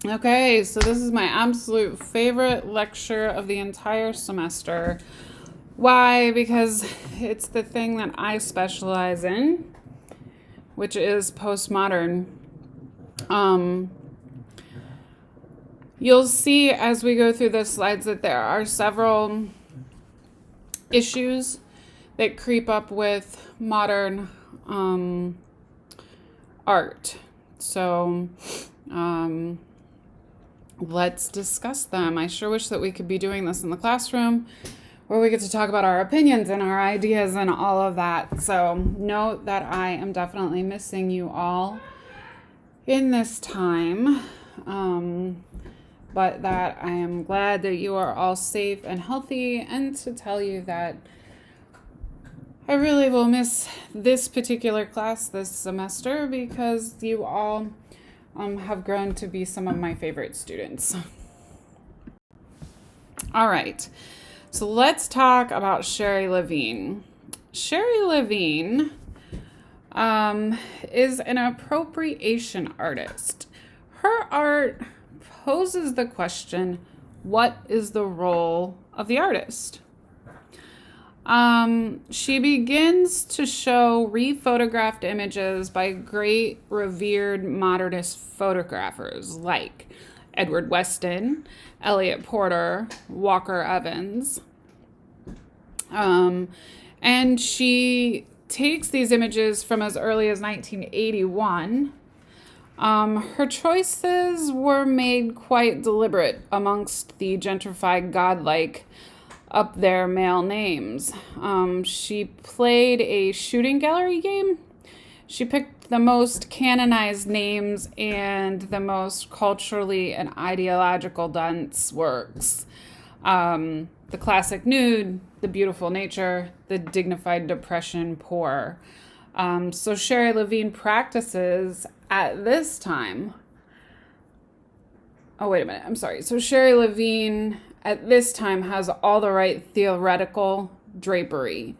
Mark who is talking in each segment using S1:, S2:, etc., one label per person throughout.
S1: Okay, so this is my absolute favorite lecture of the entire semester. Why? Because it's the thing that I specialize in, which is postmodern. Um, you'll see as we go through the slides that there are several issues that creep up with modern art. So, let's discuss them. I sure wish that we could be doing this in the classroom where we get to talk about our opinions and our ideas and all of that. So, note that I am definitely missing you all in this time, but that I am glad that you are all safe and healthy, and to tell you that I really will miss this particular class this semester because you all have grown to be some of my favorite students. All right, so let's talk about Sherry Levine. Sherry Levine is an appropriation artist. Her art poses the question, what is the role of the artist? She begins to show rephotographed images by great revered modernist photographers like Edward Weston, Elliot Porter, Walker Evans. And she takes these images from as early as 1981. Her choices were made quite deliberate amongst the gentrified godlike up their male names. She played a shooting gallery game. She picked the most canonized names and the most culturally and ideological dense works. The classic nude, the beautiful nature, the dignified depression poor. So Sherry Levine practices at this time. Oh, wait a minute. I'm sorry. So Sherry Levine at this time has all the right theoretical drapery.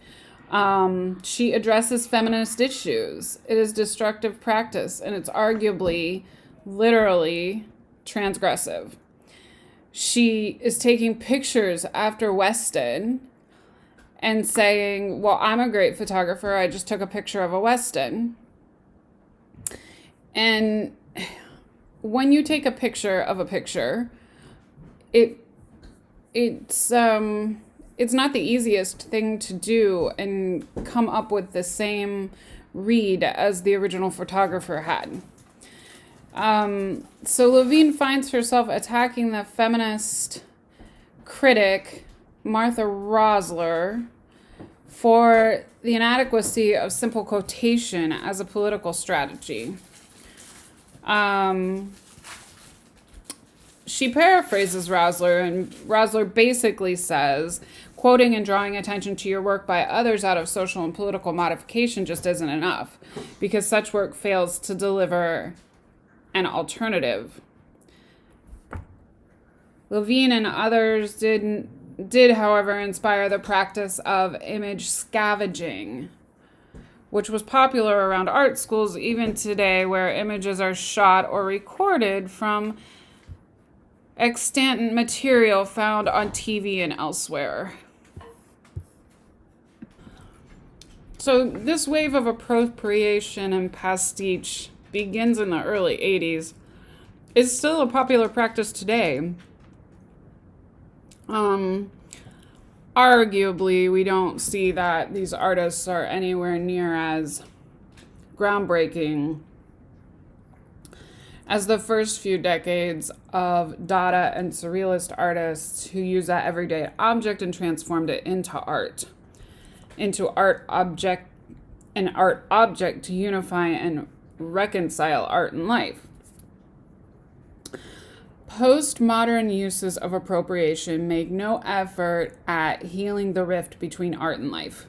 S1: She addresses feminist issues. It is destructive practice, and it's arguably, literally, transgressive. She is taking pictures after Weston and saying, well, I'm a great photographer. I just took a picture of a Weston. And when you take a picture of a picture, it's not the easiest thing to do and come up with the same read as the original photographer had. So Levine finds herself attacking the feminist critic Martha Rosler for the inadequacy of simple quotation as a political strategy. She paraphrases Rosler, and Rosler basically says, quoting and drawing attention to your work by others out of social and political modification just isn't enough, because such work fails to deliver an alternative. Levine and others did, however, inspire the practice of image scavenging, which was popular around art schools even today, where images are shot or recorded from extant material found on TV and elsewhere. So this wave of appropriation and pastiche begins in the early 80s. It's still a popular practice today. Arguably, we don't see that these artists are anywhere near as groundbreaking as the first few decades of Dada and Surrealist artists who used that everyday object and transformed it into art object to unify and reconcile art and life. Postmodern uses of appropriation make no effort at healing the rift between art and life,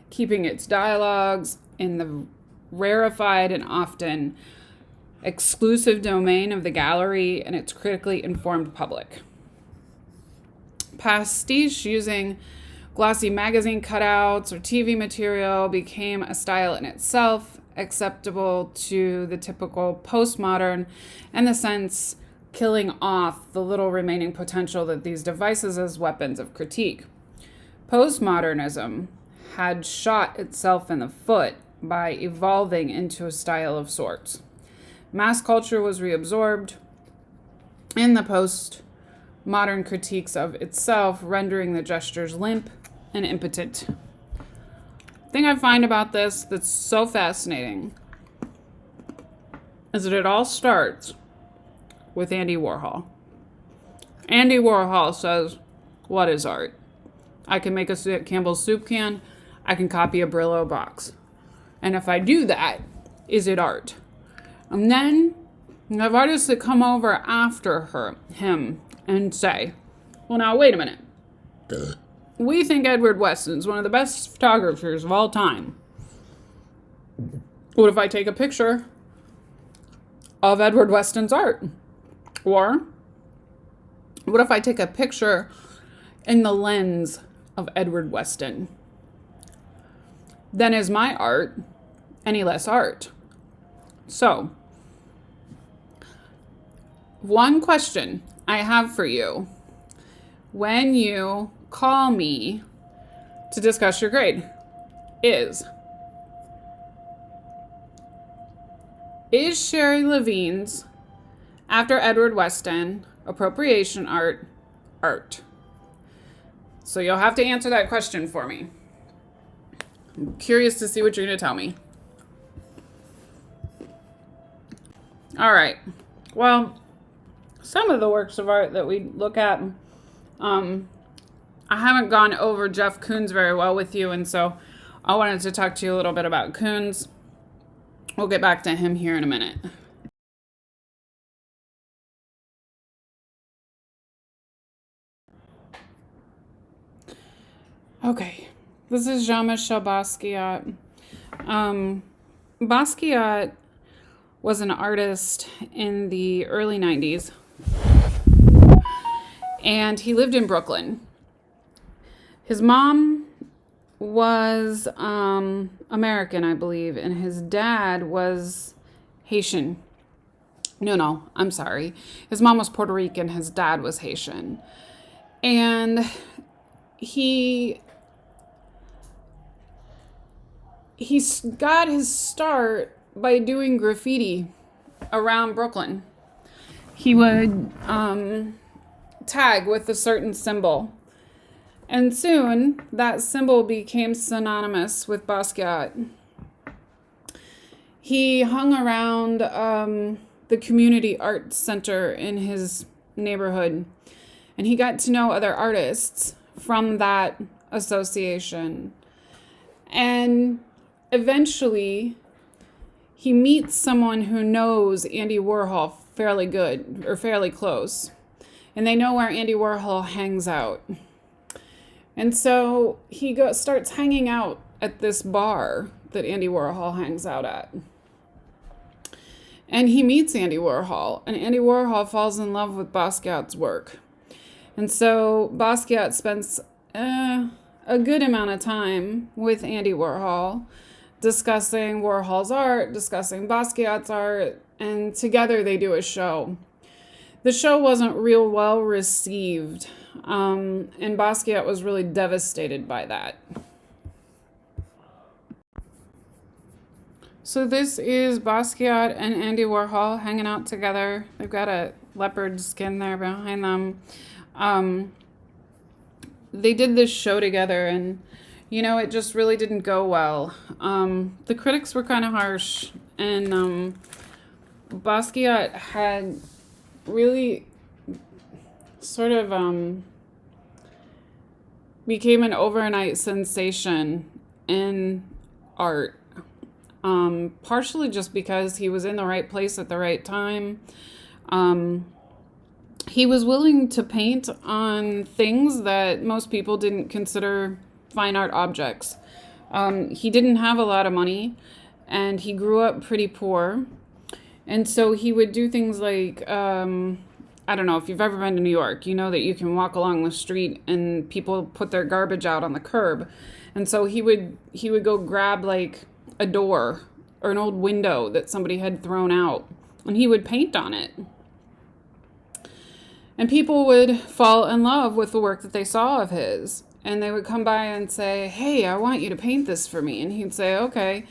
S1: keeping its dialogues in the rarefied and often exclusive domain of the gallery and its critically informed public. Pastiche using glossy magazine cutouts or TV material became a style in itself, acceptable to the typical postmodern and the sense killing off the little remaining potential that these devices as weapons of critique. Postmodernism had shot itself in the foot by evolving into a style of sorts. Mass culture was reabsorbed in the postmodern critiques of itself, rendering the gestures limp and impotent. The thing I find about this that's so fascinating is that it all starts with Andy Warhol. Andy Warhol says, "What is art? I can make a Campbell's soup can. I can copy a Brillo box. And if I do that, is it art?" And then you have artists that come over after him and say, "Well, now, wait a minute. We think Edward Weston's one of the best photographers of all time. What if I take a picture of Edward Weston's art? Or what if I take a picture in the lens of Edward Weston? Then is my art any less art?" So, one question I have for you when you call me to discuss your grade is Sherry Levine's After Edward Weston appropriation art art? So you'll have to answer that question for me. I'm curious to see what you're going to tell me. All right. Well, some of the works of art that we look at, I haven't gone over Jeff Koons very well with you, and so I wanted to talk to you a little bit about Koons. We'll get back to him here in a minute. Okay, this is Jean-Michel Basquiat. Basquiat was an artist in the early 90s, and he lived in Brooklyn. His mom was American, I believe, and his dad was Haitian. No, I'm sorry. His mom was Puerto Rican, his dad was Haitian. And he got his start by doing graffiti around Brooklyn. He would tag with a certain symbol. And soon, that symbol became synonymous with Basquiat. He hung around the community art center in his neighborhood, and he got to know other artists from that association. And eventually, he meets someone who knows Andy Warhol fairly good, or fairly close. And they know where Andy Warhol hangs out. And so he starts hanging out at this bar that Andy Warhol hangs out at. And he meets Andy Warhol, and Andy Warhol falls in love with Basquiat's work. And so Basquiat spends a good amount of time with Andy Warhol, discussing Warhol's art, discussing Basquiat's art, and together they do a show. The show wasn't real well received, and Basquiat was really devastated by that. So this is Basquiat and Andy Warhol hanging out together. They've got a leopard skin there behind them. They did this show together, and it just really didn't go well. The critics were kind of harsh, and Basquiat had really sort of became an overnight sensation in art. Partially just because he was in the right place at the right time. He was willing to paint on things that most people didn't consider fine art objects. He didn't have a lot of money, and he grew up pretty poor. And so he would do things like, I don't know, if you've ever been to New York, you know that you can walk along the street and people put their garbage out on the curb. And so he would go grab like a door or an old window that somebody had thrown out, and he would paint on it. And people would fall in love with the work that they saw of his. And they would come by and say, hey, I want you to paint this for me. And he'd say, okay,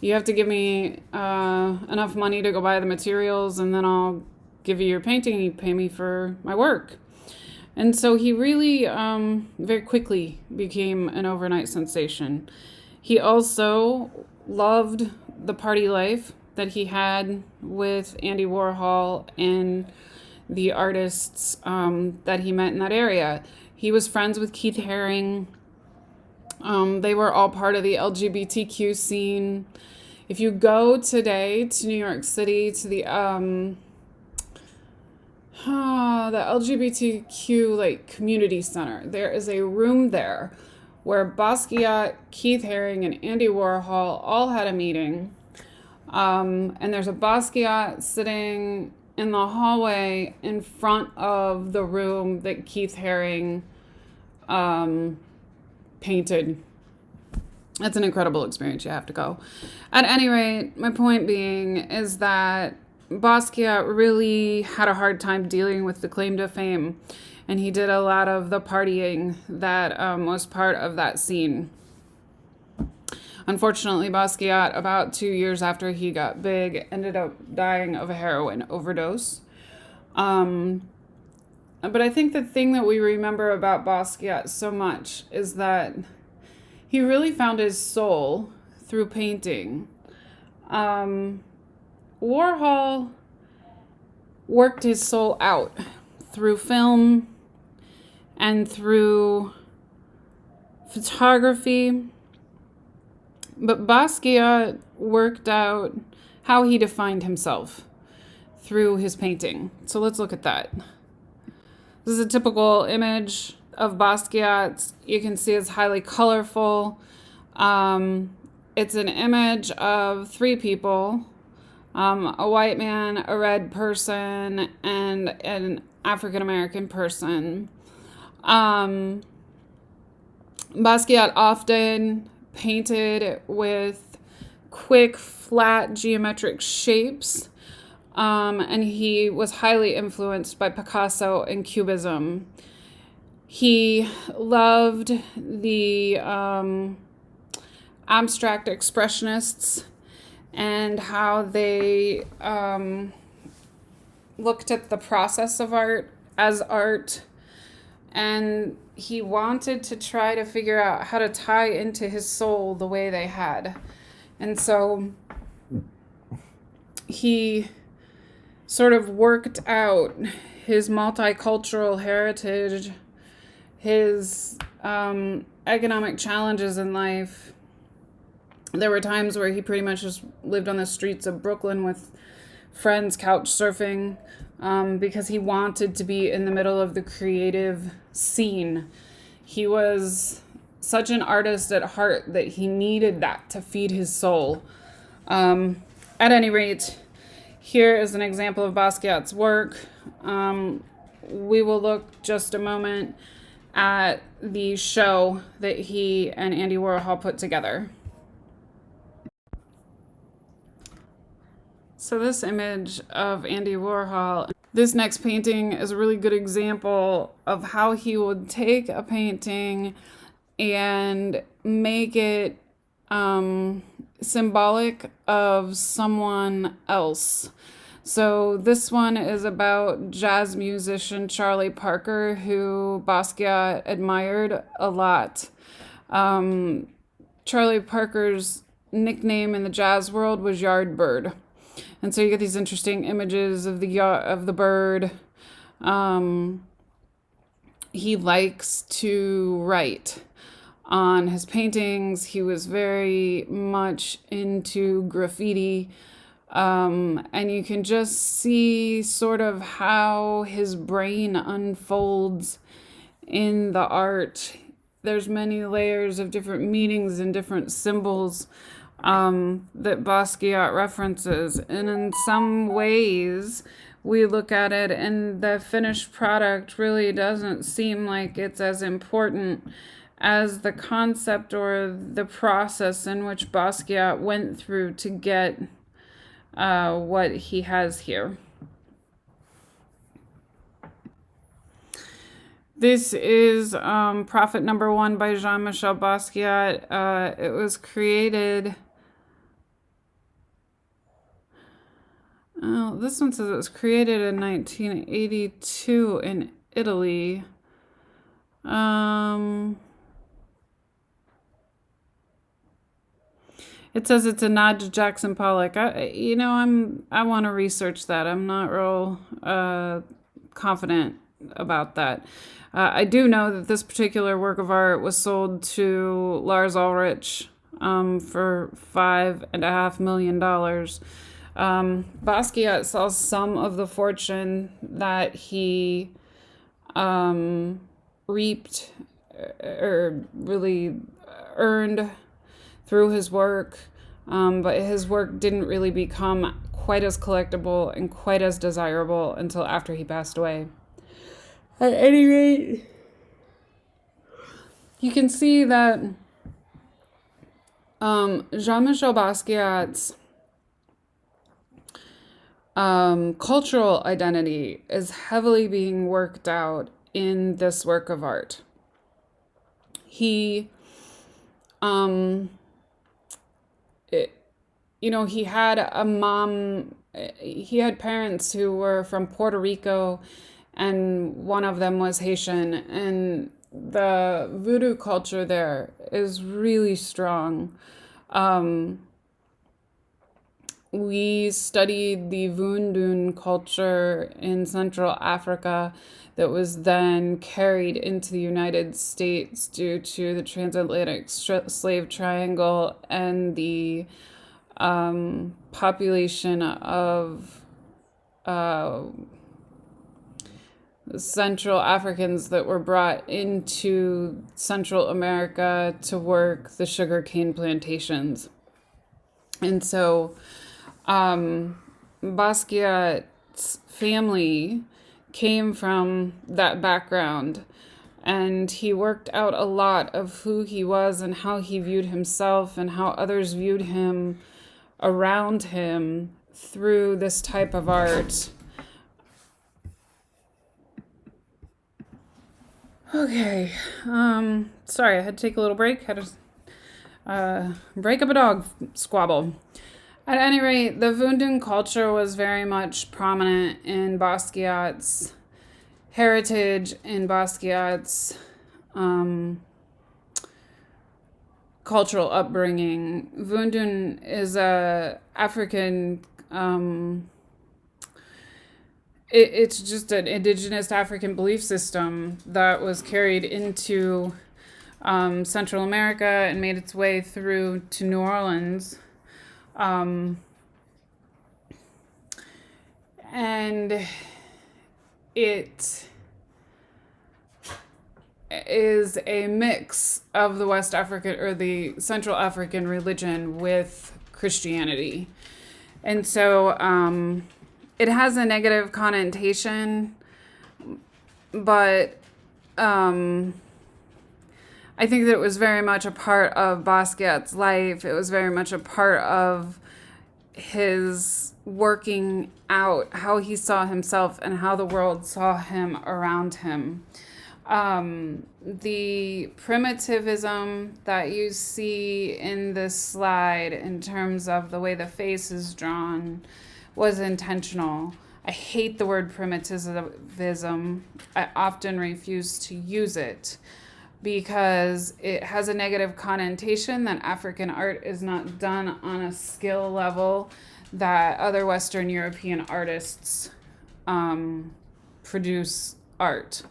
S1: you have to give me enough money to go buy the materials, and then I'll give you your painting. You pay me for my work. And so he really very quickly became an overnight sensation. He also loved the party life that he had with Andy Warhol and the artists that he met in that area. He was friends with Keith Haring. They were all part of the LGBTQ scene. If you go today to New York City to the LGBTQ community center, there is a room there where Basquiat, Keith Haring, and Andy Warhol all had a meeting. And there's a Basquiat sitting in the hallway in front of the room that Keith Haring painted. It's an incredible experience. You have to go. At any rate, my point being is that Basquiat really had a hard time dealing with the claim to fame, and he did a lot of the partying that was part of that scene. Unfortunately, Basquiat, about 2 years after he got big, ended up dying of a heroin overdose. But I think the thing that we remember about Basquiat so much is that he really found his soul through painting. Warhol worked his soul out through film and through photography. But Basquiat worked out how he defined himself through his painting. So let's look at that. This is a typical image of Basquiat. You can see it's highly colorful. It's an image of three people, a white man, a red person, and an African-American person. Basquiat often painted with quick, flat, geometric shapes, and he was highly influenced by Picasso and Cubism. He loved the abstract expressionists and how they looked at the process of art as art, and he wanted to try to figure out how to tie into his soul the way they had. And so he sort of worked out his multicultural heritage, his economic challenges in life. There were times where he pretty much just lived on the streets of Brooklyn with friends couch surfing because he wanted to be in the middle of the creative scene. He was such an artist at heart that he needed that to feed his soul. At any rate, here is an example of Basquiat's work. We will look just a moment at the show that he and Andy Warhol put together. So this image of Andy Warhol, this next painting is a really good example of how he would take a painting and make it symbolic of someone else. So this one is about jazz musician Charlie Parker, who Basquiat admired a lot. Charlie Parker's nickname in the jazz world was Yardbird. And so you get these interesting images of the bird. He likes to write on his paintings. He was very much into graffiti. And you can just see sort of how his brain unfolds in the art. There's many layers of different meanings and different symbols that Basquiat references. And in some ways, we look at it and the finished product really doesn't seem like it's as important as the concept or the process in which Basquiat went through to get what he has here. This is Prophet Number One by Jean-Michel Basquiat. It was created. Oh, this one says it was created in 1982 in Italy. It says it's a nod to Jackson Pollock. I want to research that. I'm not real confident about that. I do know that this particular work of art was sold to Lars Ulrich for $5.5 million. Basquiat sells some of the fortune that he reaped or really earned through his work, but his work didn't really become quite as collectible and quite as desirable until after he passed away. At any rate, you can see that Jean-Michel Basquiat's cultural identity is heavily being worked out in this work of art. He he had a mom, he had parents who were from Puerto Rico, and one of them was Haitian, and the voodoo culture there is really strong. We studied the Vundun culture in Central Africa that was then carried into the United States due to the transatlantic slave triangle and the population of Central Africans that were brought into Central America to work the sugarcane plantations. And so Basquiat's family came from that background, and he worked out a lot of who he was and how he viewed himself and how others viewed him around him through this type of art. Okay, sorry, I had to take a little break. Had to break up a dog squabble. At any rate, the Vundun culture was very much prominent in Basquiat's heritage, in Basquiat's cultural upbringing. Vundun is a African. It's just an indigenous African belief system that was carried into Central America and made its way through to New Orleans. And it is a mix of the West African or the Central African religion with Christianity. And so it has a negative connotation, but I think that it was very much a part of Basquiat's life. It was very much a part of his working out how he saw himself and how the world saw him around him. The primitivism that you see in this slide in terms of the way the face is drawn was intentional. I hate the word primitivism. I often refuse to use it because it has a negative connotation that African art is not done on a skill level that other Western European artists produce art.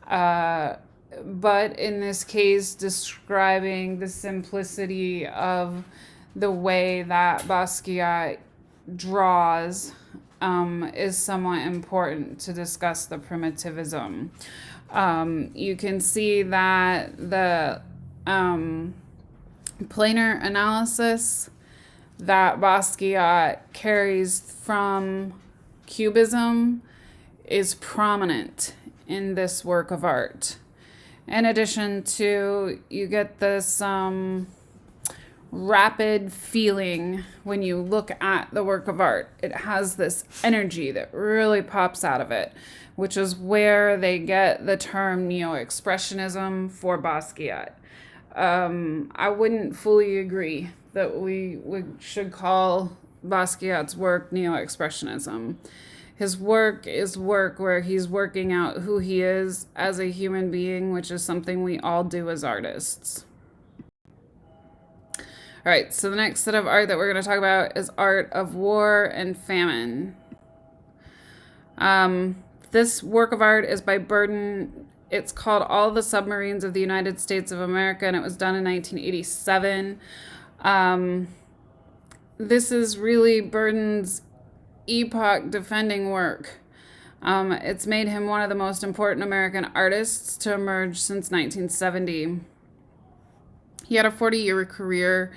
S1: But in this case, describing the simplicity of the way that Basquiat draws is somewhat important to discuss the primitivism. You can see that the planar analysis that Basquiat carries from Cubism is prominent in this work of art. In addition to, you get this rapid feeling when you look at the work of art. It has this energy that really pops out of it, which is where they get the term neo-expressionism for Basquiat. I wouldn't fully agree that we should call Basquiat's work neo-expressionism. His work is work where he's working out who he is as a human being, which is something we all do as artists. All right, so the next set of art that we're going to talk about is art of war and famine. This work of art is by Burden. It's called All the Submarines of the United States of America, and it was done in 1987. This is really Burden's epoch-defending work. It's made him one of the most important American artists to emerge since 1970. He had a 40-year career,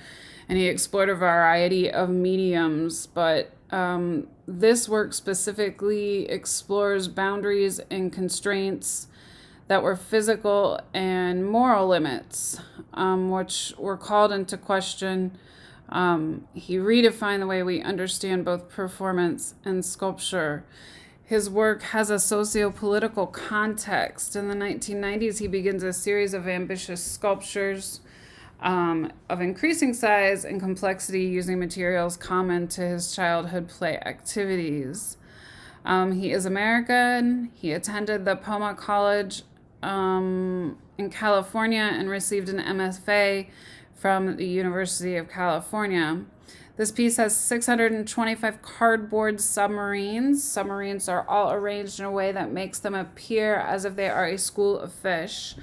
S1: and he explored a variety of mediums, but this work specifically explores boundaries and constraints that were physical and moral limits, which were called into question. He redefined the way we understand both performance and sculpture. His work has a socio-political context. In the 1990s, he begins a series of ambitious sculptures of increasing size and complexity using materials common to his childhood play activities. He is American. He attended the Poma College in California and received an MFA from the University of California. This piece has 625 cardboard submarines. Submarines are all arranged in a way that makes them appear as if they are a school of fish.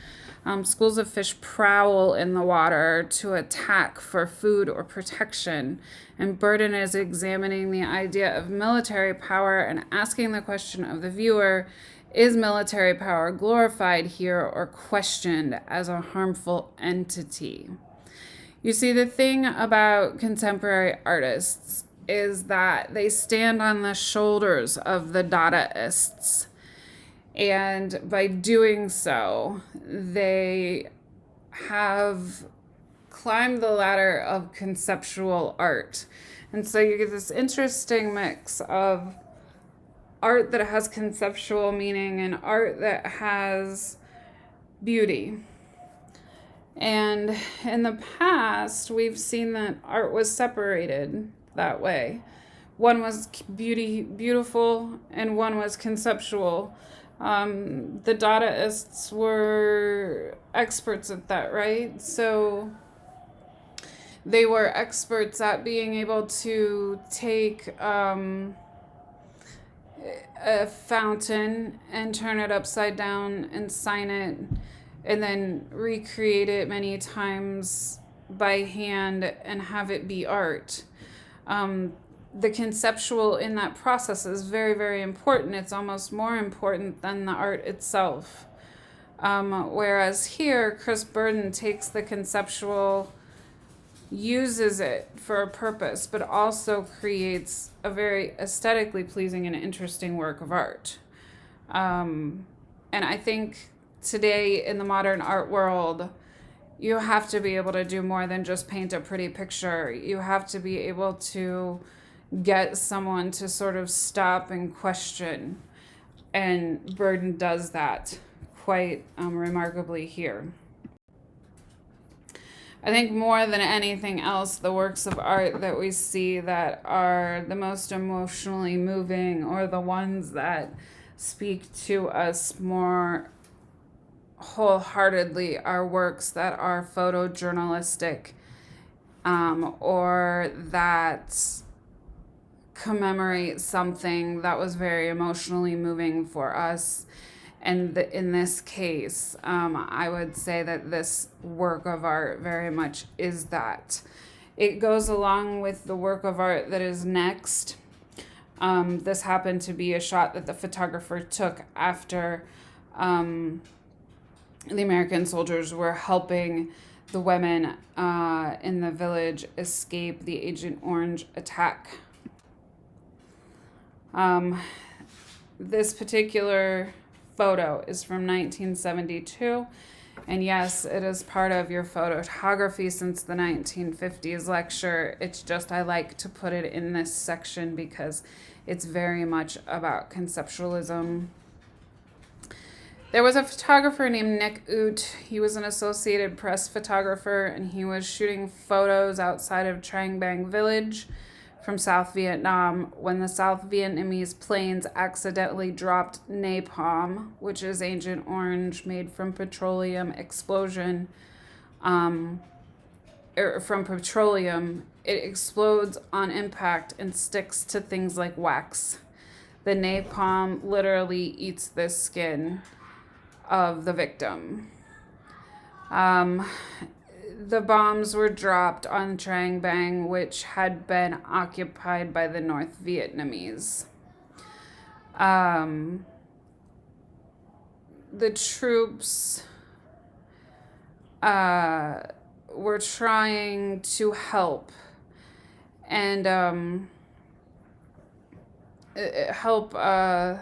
S1: Schools of fish prowl in the water to attack for food or protection. And Burden is examining the idea of military power and asking the question of the viewer, is military power glorified here or questioned as a harmful entity? You see, the thing about contemporary artists is that they stand on the shoulders of the Dadaists. And by doing so, they have climbed the ladder of conceptual art. And so you get this interesting mix of art that has conceptual meaning and art that has beauty. And in the past, we've seen that art was separated that way. One was beautiful, and one was conceptual. The Dadaists were experts at that, right? So they were experts at being able to take a fountain and turn it upside down and sign it, and then recreate it many times by hand and have it be art. The conceptual in that process is very, very important. It's almost more important than the art itself. Whereas here, Chris Burden takes the conceptual, uses it for a purpose, but also creates a very aesthetically pleasing and interesting work of art. And I think today in the modern art world, you have to be able to do more than just paint a pretty picture. You have to be able to get someone to sort of stop and question. And Burden does that quite remarkably here. I think more than anything else, the works of art that we see that are the most emotionally moving, or the ones that speak to us more wholeheartedly, are works that are photojournalistic, or that commemorate something that was very emotionally moving for us. And in this case, I would say that this work of art very much is that. It goes along with the work of art that is next. This happened to be a shot that the photographer took after the American soldiers were helping the women in the village escape the Agent Orange attack. This particular photo is from 1972. And yes, it is part of your photography since the 1950s lecture. It's just I like to put it in this section because it's very much about conceptualism. There was a photographer named Nick Ut. He was an Associated Press photographer, and he was shooting photos outside of Trang Bang Village from South Vietnam when the South Vietnamese planes accidentally dropped napalm, which is Agent Orange made from petroleum explosion. From petroleum, it explodes on impact and sticks to things like wax. The napalm literally eats the skin of the victim. The bombs were dropped on Trang Bang, which had been occupied by the North Vietnamese. The troops were trying to help and help wait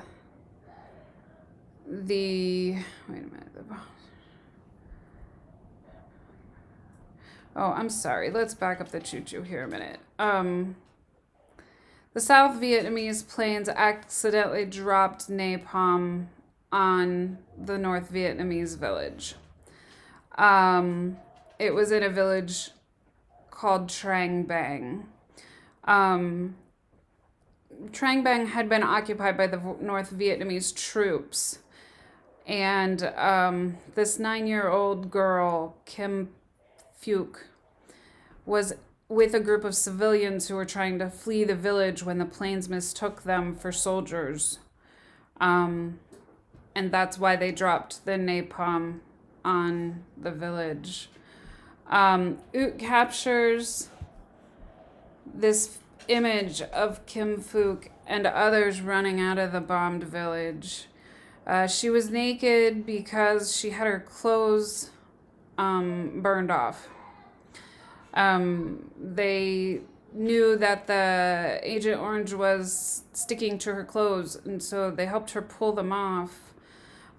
S1: a minute. Oh, I'm sorry. Let's back up the choo-choo here a minute. The South Vietnamese planes accidentally dropped napalm on the North Vietnamese village. It was in a village called Trang Bang. Trang Bang had been occupied by the North Vietnamese troops. And this 9-year-old girl, Kim Phuc, was with a group of civilians who were trying to flee the village when the planes mistook them for soldiers. And that's why they dropped the napalm on the village. Ut captures this image of Kim Phuc and others running out of the bombed village. She was naked because she had her clothes burned off. They knew that the Agent Orange was sticking to her clothes, and so they helped her pull them off.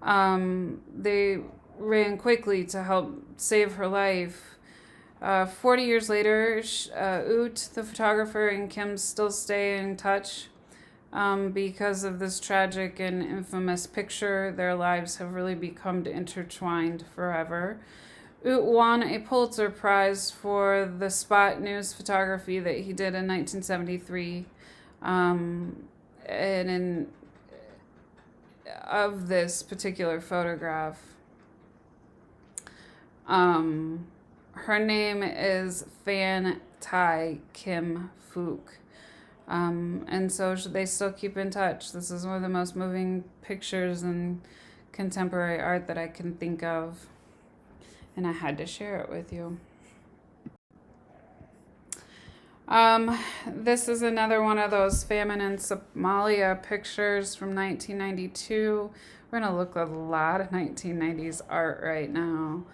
S1: They ran quickly to help save her life. 40 years later, Ut, the photographer, and Kim still stay in touch. Because of this tragic and infamous picture, their lives have really become intertwined forever. Ut won a Pulitzer Prize for the spot news photography that he did in 1973. Of this particular photograph, her name is Phan Thai Kim Phuc. And so they still keep in touch. This is one of the most moving pictures in contemporary art that I can think of. And I had to share it with you. This is another one of those famine in Somalia pictures from 1992. We're going to look at a lot of 1990s art right now.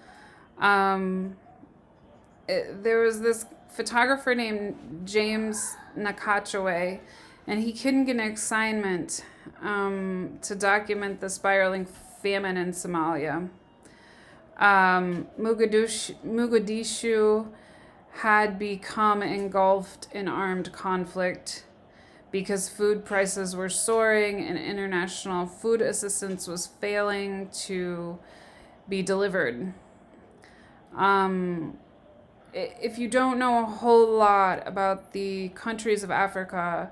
S1: There was this photographer named James Nakachaway, and he couldn't get an assignment to document the spiraling famine in Somalia. Mogadishu had become engulfed in armed conflict because food prices were soaring and international food assistance was failing to be delivered. If you don't know a whole lot about the countries of Africa,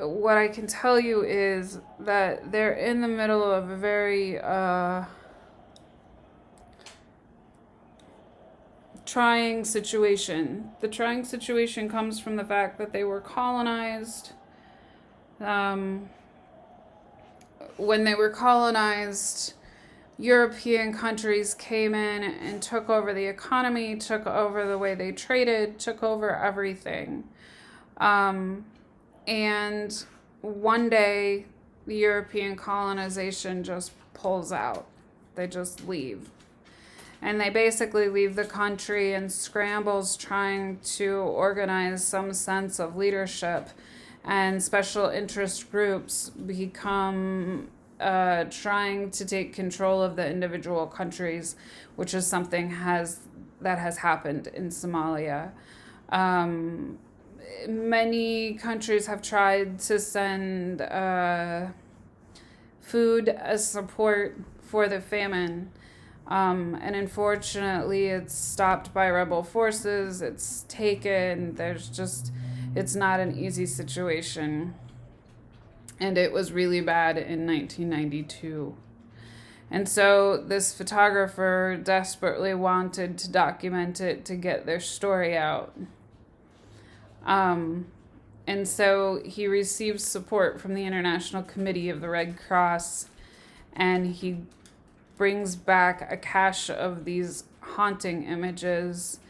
S1: what I can tell you is that they're in the middle of a very trying situation. The trying situation comes from the fact that they were colonized. When they were colonized, European countries came in and took over the economy, took over the way they traded, took over everything. And one day, the European colonization just pulls out. They just leave. And they basically leave the country and scrambles trying to organize some sense of leadership. And special interest groups become trying to take control of the individual countries, which is something that has happened in Somalia. Um, Many countries have tried to send food as support for the famine. And unfortunately, it's stopped by rebel forces. It's taken. It's not an easy situation. And it was really bad in 1992. And so this photographer desperately wanted to document it to get their story out. And so he received support from the International Committee of the Red Cross, and he brings back a cache of these haunting images.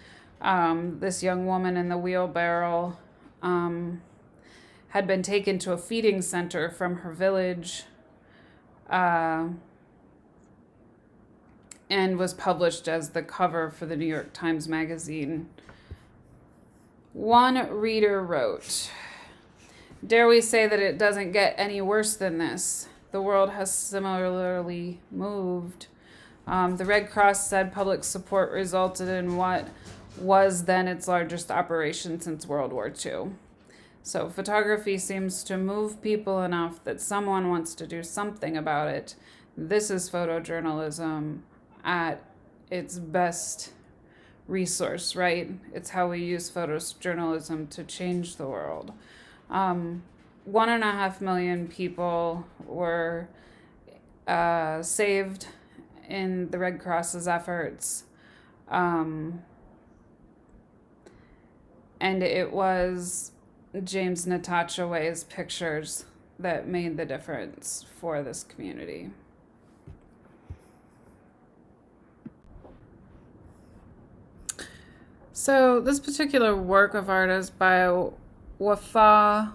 S1: This young woman in the wheelbarrow had been taken to a feeding center from her village and was published as the cover for the New York Times Magazine. One reader wrote, "Dare we say that it doesn't get any worse than this? The world has similarly moved." The Red Cross said public support resulted in what was then its largest operation since World War II. So photography seems to move people enough that someone wants to do something about it. This is photojournalism at its best resource, right? It's how we use photojournalism to change the world. 1.5 million people were saved in the Red Cross's efforts. And it was James Natashawe's pictures that made the difference for this community. So this particular work of art is by Wafa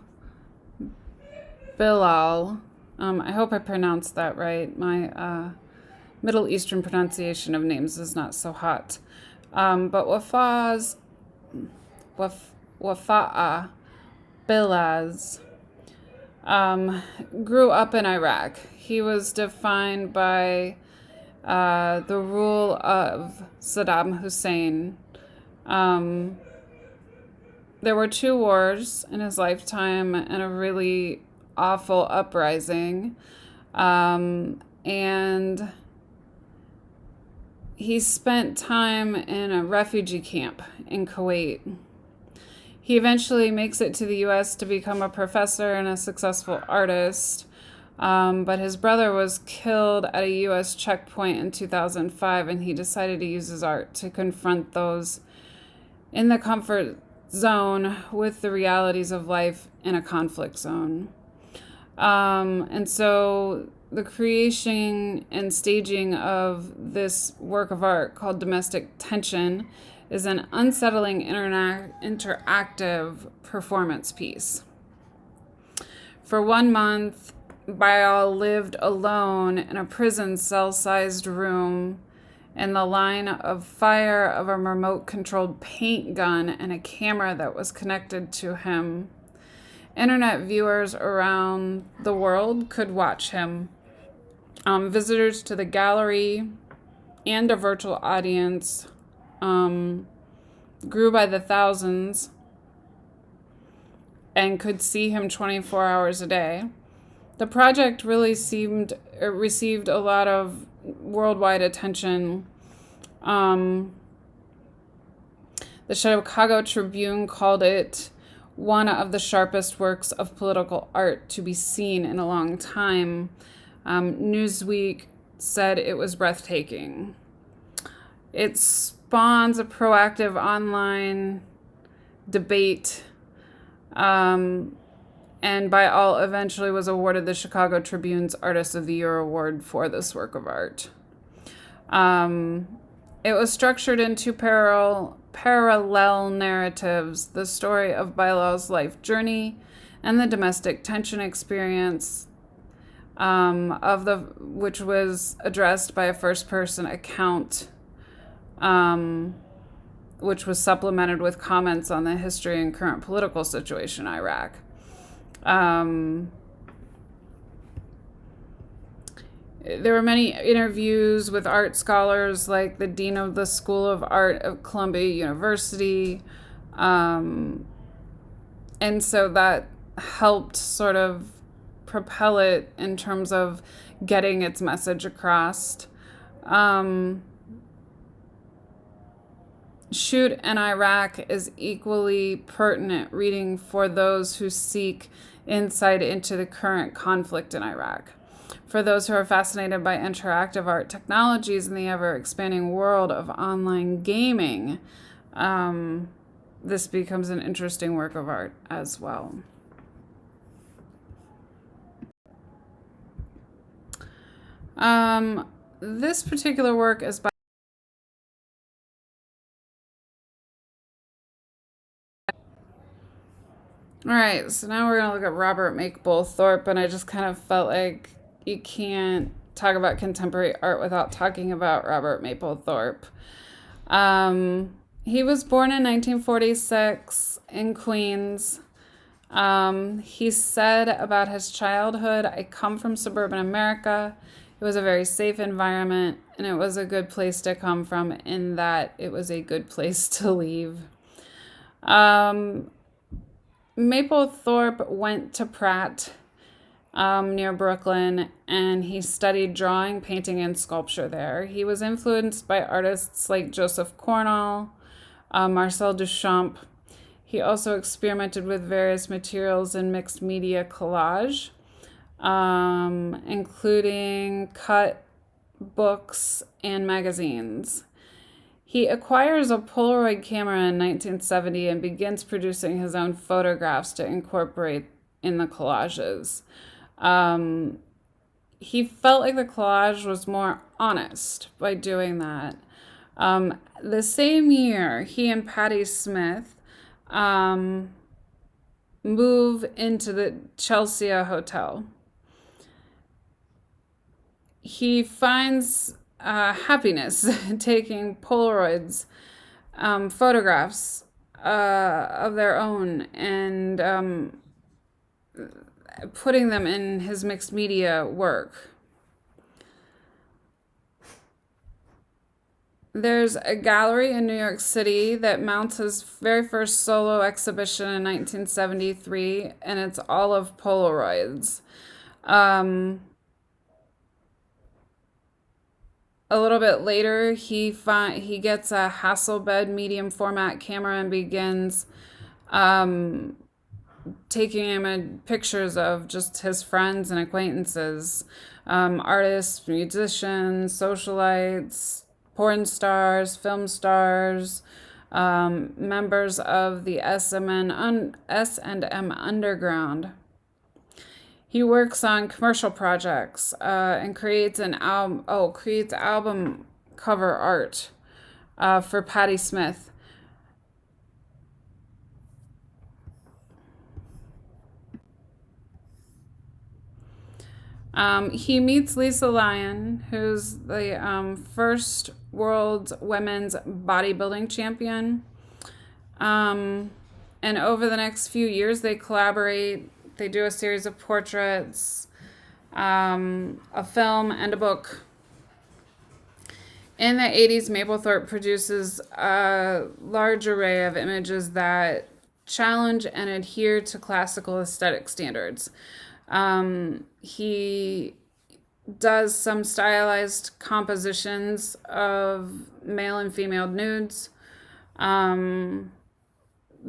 S1: Bilal. I hope I pronounced that right. My Middle Eastern pronunciation of names is not so hot. But Wafa'a Bilaz grew up in Iraq. He was defined by the rule of Saddam Hussein. There were 2 wars in his lifetime and a really awful uprising. And he spent time in a refugee camp in Kuwait. He eventually makes it to the U.S. to become a professor and a successful artist. But his brother was killed at a U.S. checkpoint in 2005, and he decided to use his art to confront those in the comfort zone with the realities of life in a conflict zone. And so the creation and staging of this work of art called Domestic Tension is an unsettling interactive performance piece. For 1 month, Bayal lived alone in a prison cell-sized room in the line of fire of a remote-controlled paint gun and a camera that was connected to him. Internet viewers around the world could watch him. Visitors to the gallery and a virtual audience grew by the thousands and could see him 24 hours a day. The project really received a lot of worldwide attention. The Chicago Tribune called it one of the sharpest works of political art to be seen in a long time. Newsweek said it was breathtaking. It spawns a proactive online debate, and Bayal eventually was awarded the Chicago Tribune's Artist of the Year award for this work of art. It was structured in 2 parallel narratives: the story of Bilal's life journey and the domestic tension experience, which was addressed by a first-person account, which was supplemented with comments on the history and current political situation in Iraq. There were many interviews with art scholars like the dean of the School of Art of Columbia University. Um, and so that helped sort of propel it in terms of getting its message across. Um, Shoot and Iraq is equally pertinent reading for those who seek insight into the current conflict in Iraq. For those who are fascinated by interactive art technologies in the ever expanding world of online gaming, this becomes an interesting work of art as well. This particular work is by. All right, so now we're gonna look at Robert Mapplethorpe Thorpe, and I just kind of felt like you can't talk about contemporary art without talking about Robert Mapplethorpe Thorpe. He was born in 1946 in Queens. He said about his childhood, I come from suburban America. It was a very safe environment, and it was a good place to come from, in that it was a good place to leave. Mapplethorpe went to Pratt near Brooklyn, and he studied drawing, painting, and sculpture there. He was influenced by artists like Joseph Cornell, Marcel Duchamp. He also experimented with various materials in mixed media collage, including cut books and magazines. He acquires a Polaroid camera in 1970 and begins producing his own photographs to incorporate in the collages. He felt like the collage was more honest by doing that. The same year, he and Patti Smith move into the Chelsea Hotel. He finds happiness taking Polaroids, photographs of their own, and putting them in his mixed media work. There's a gallery in New York City that mounts his very first solo exhibition in 1973, and it's all of Polaroids. Um, a little bit later, he gets a Hasselblad medium format camera and begins taking pictures of just his friends and acquaintances, artists, musicians, socialites, porn stars, film stars, members of the S&M underground. He works on commercial projects and creates album cover art for Patti Smith. He meets Lisa Lyon, who's the first world women's bodybuilding champion. And over the next few years, they collaborate. They do a series of portraits, a film, and a book. In the 80s, Mapplethorpe produces a large array of images that challenge and adhere to classical aesthetic standards. He does some stylized compositions of male and female nudes,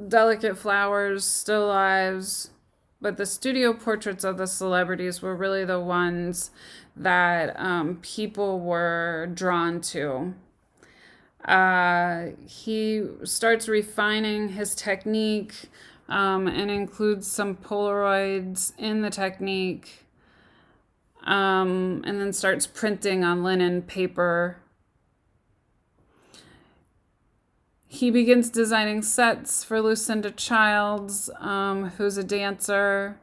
S1: delicate flowers, still lives, but the studio portraits of the celebrities were really the ones that people were drawn to. He starts refining his technique and includes some Polaroids in the technique, and then starts printing on linen paper. He begins designing sets for Lucinda Childs, who's a dancer.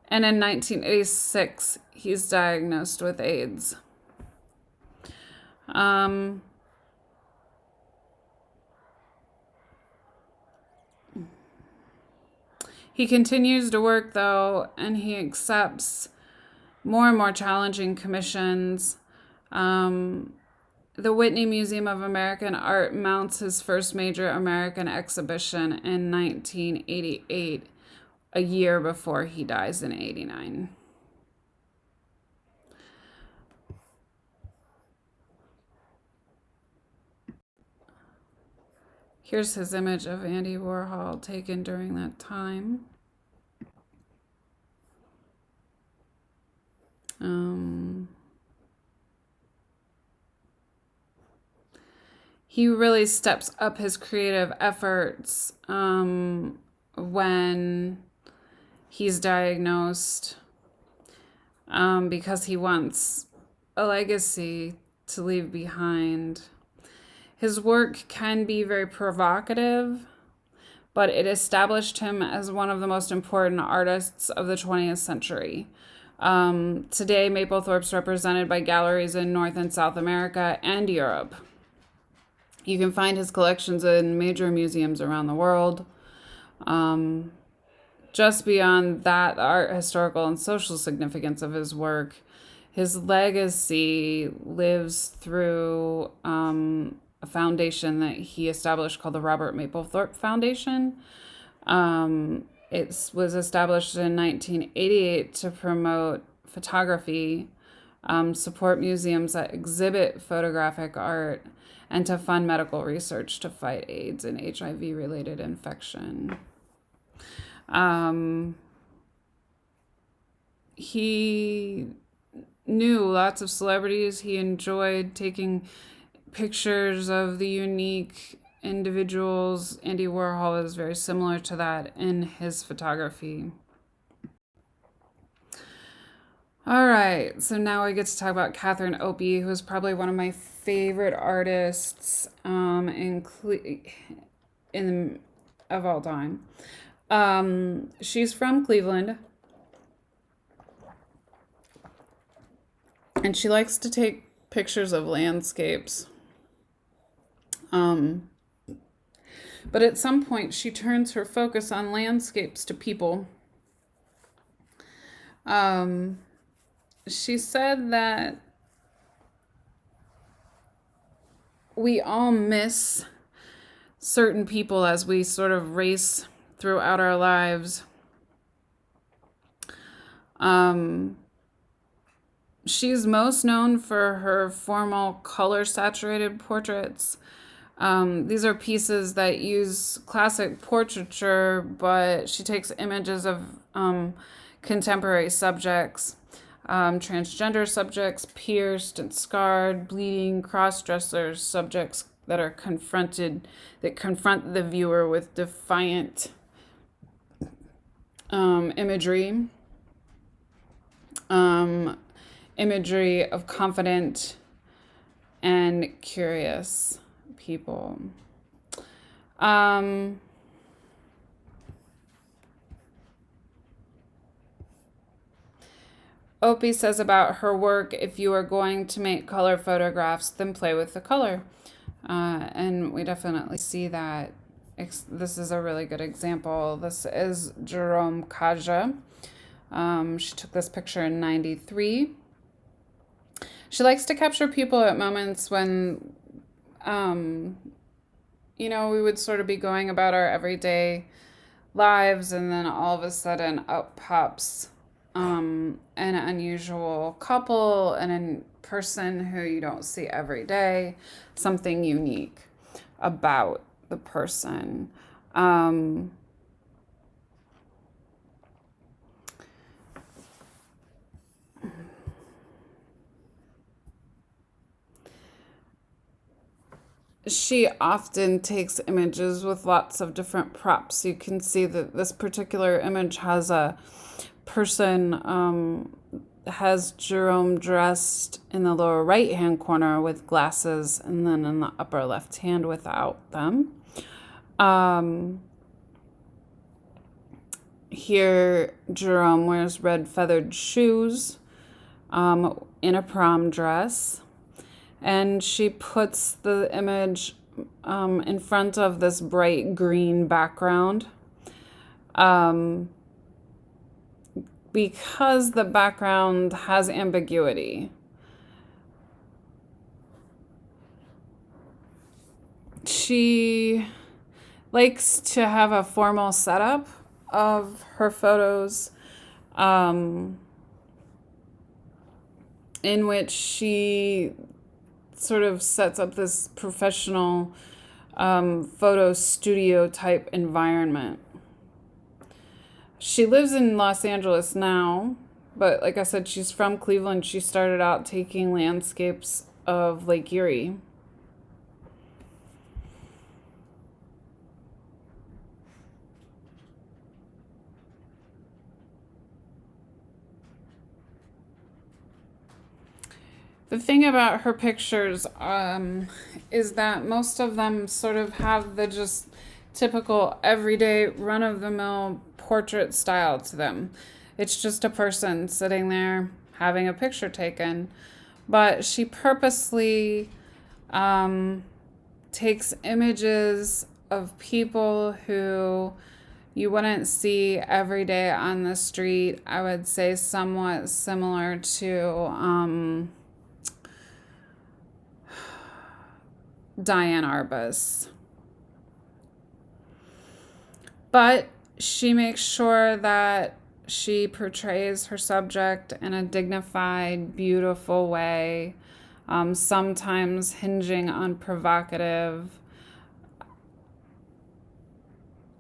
S1: And in 1986, he's diagnosed with AIDS. He continues to work, though, and he accepts more and more challenging commissions. The Whitney Museum of American Art mounts his first major American exhibition in 1988, a year before he dies in 89. Here's his image of Andy Warhol taken during that time. He really steps up his creative efforts when he's diagnosed because he wants a legacy to leave behind. His work can be very provocative, but it established him as one of the most important artists of the 20th century. Today, Mapplethorpe's represented by galleries in North and South America and Europe. You can find his collections in major museums around the world. Just beyond that, the art, historical, and social significance of his work, his legacy lives through a foundation that he established called the Robert Mapplethorpe Foundation. It was established in 1988 to promote photography, support museums that exhibit photographic art, and to fund medical research to fight AIDS and HIV-related infection. He knew lots of celebrities. He enjoyed taking pictures of the unique individuals. Andy Warhol is very similar to that in his photography. All right, so now we get to talk about Catherine Opie, who is probably one of my favorite artists of all time. She's from Cleveland, and she likes to take pictures of landscapes. But at some point, she turns her focus on landscapes to people. She said that we all miss certain people as we sort of race throughout our lives. She's most known for her formal color-saturated portraits. These are pieces that use classic portraiture, but she takes images of contemporary subjects, transgender subjects, pierced and scarred, bleeding, cross-dressers, subjects that confront the viewer with defiant imagery. Imagery of confident and curious people. Opie says about her work, if you are going to make color photographs, then play with the color. And we definitely see that. This is a really good example. This is Jerome Kaja. She took this picture in 93. She likes to capture people at moments when, we would sort of be going about our everyday lives, and then all of a sudden up pops an unusual couple and a person who you don't see every day, something unique about the person. She often takes images with lots of different props. You can see that this particular image has a person, has Jerome dressed in the lower right-hand corner with glasses, and then in the upper left hand without them. Here, Jerome wears red feathered shoes in a prom dress. And she puts the image in front of this bright green background um, because the background has ambiguity. She likes to have a formal setup of her photos, um, in which she sort of sets up this professional photo studio type environment. She lives in Los Angeles now, but like I said, she's from Cleveland. She started out taking landscapes of Lake Erie. The thing about her pictures is that most of them sort of have the just typical everyday run of the mill portrait style to them. It's just a person sitting there having a picture taken. But she purposely takes images of people who you wouldn't see every day on the street. I would say somewhat similar to Diane Arbus. But she makes sure that she portrays her subject in a dignified, beautiful way, sometimes hinging on provocative.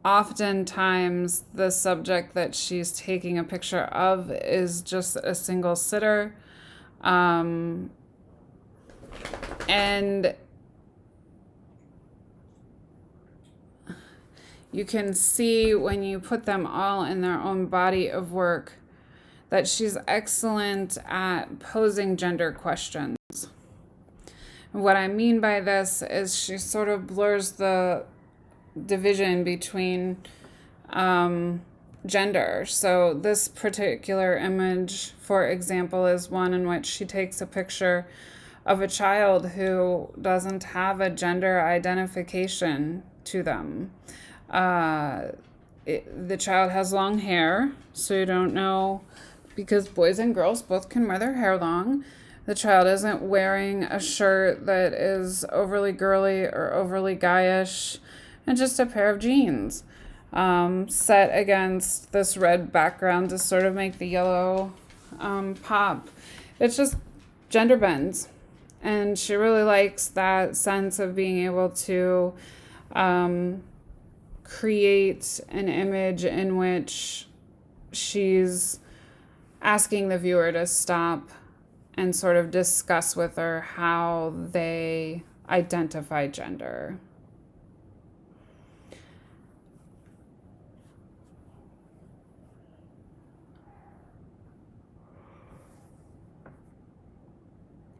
S1: Oftentimes, the subject that she's taking a picture of is just a single sitter. And you can see when you put them all in their own body of work that she's excellent at posing gender questions. What I mean by this is she sort of blurs the division between gender. So this particular image, for example, is one in which she takes a picture of a child who doesn't have a gender identification to them. The child has long hair, so you don't know, because boys and girls both can wear their hair long. The child isn't wearing a shirt that is overly girly or overly guyish, and just a pair of jeans set against this red background to sort of make the yellow pop. It's just gender bends. And she really likes that sense of being able to create an image in which she's asking the viewer to stop and sort of discuss with her how they identify gender.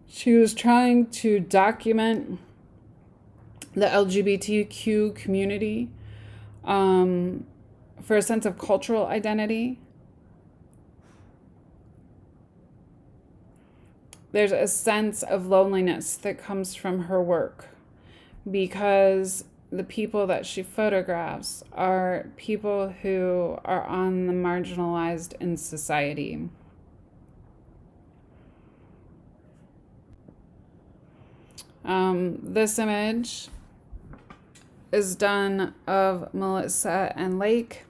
S1: She was trying to document the LGBTQ community for a sense of cultural identity. There's a sense of loneliness that comes from her work because the people that she photographs are people who are on the marginalized in society. This image is done of Melissa and Lake.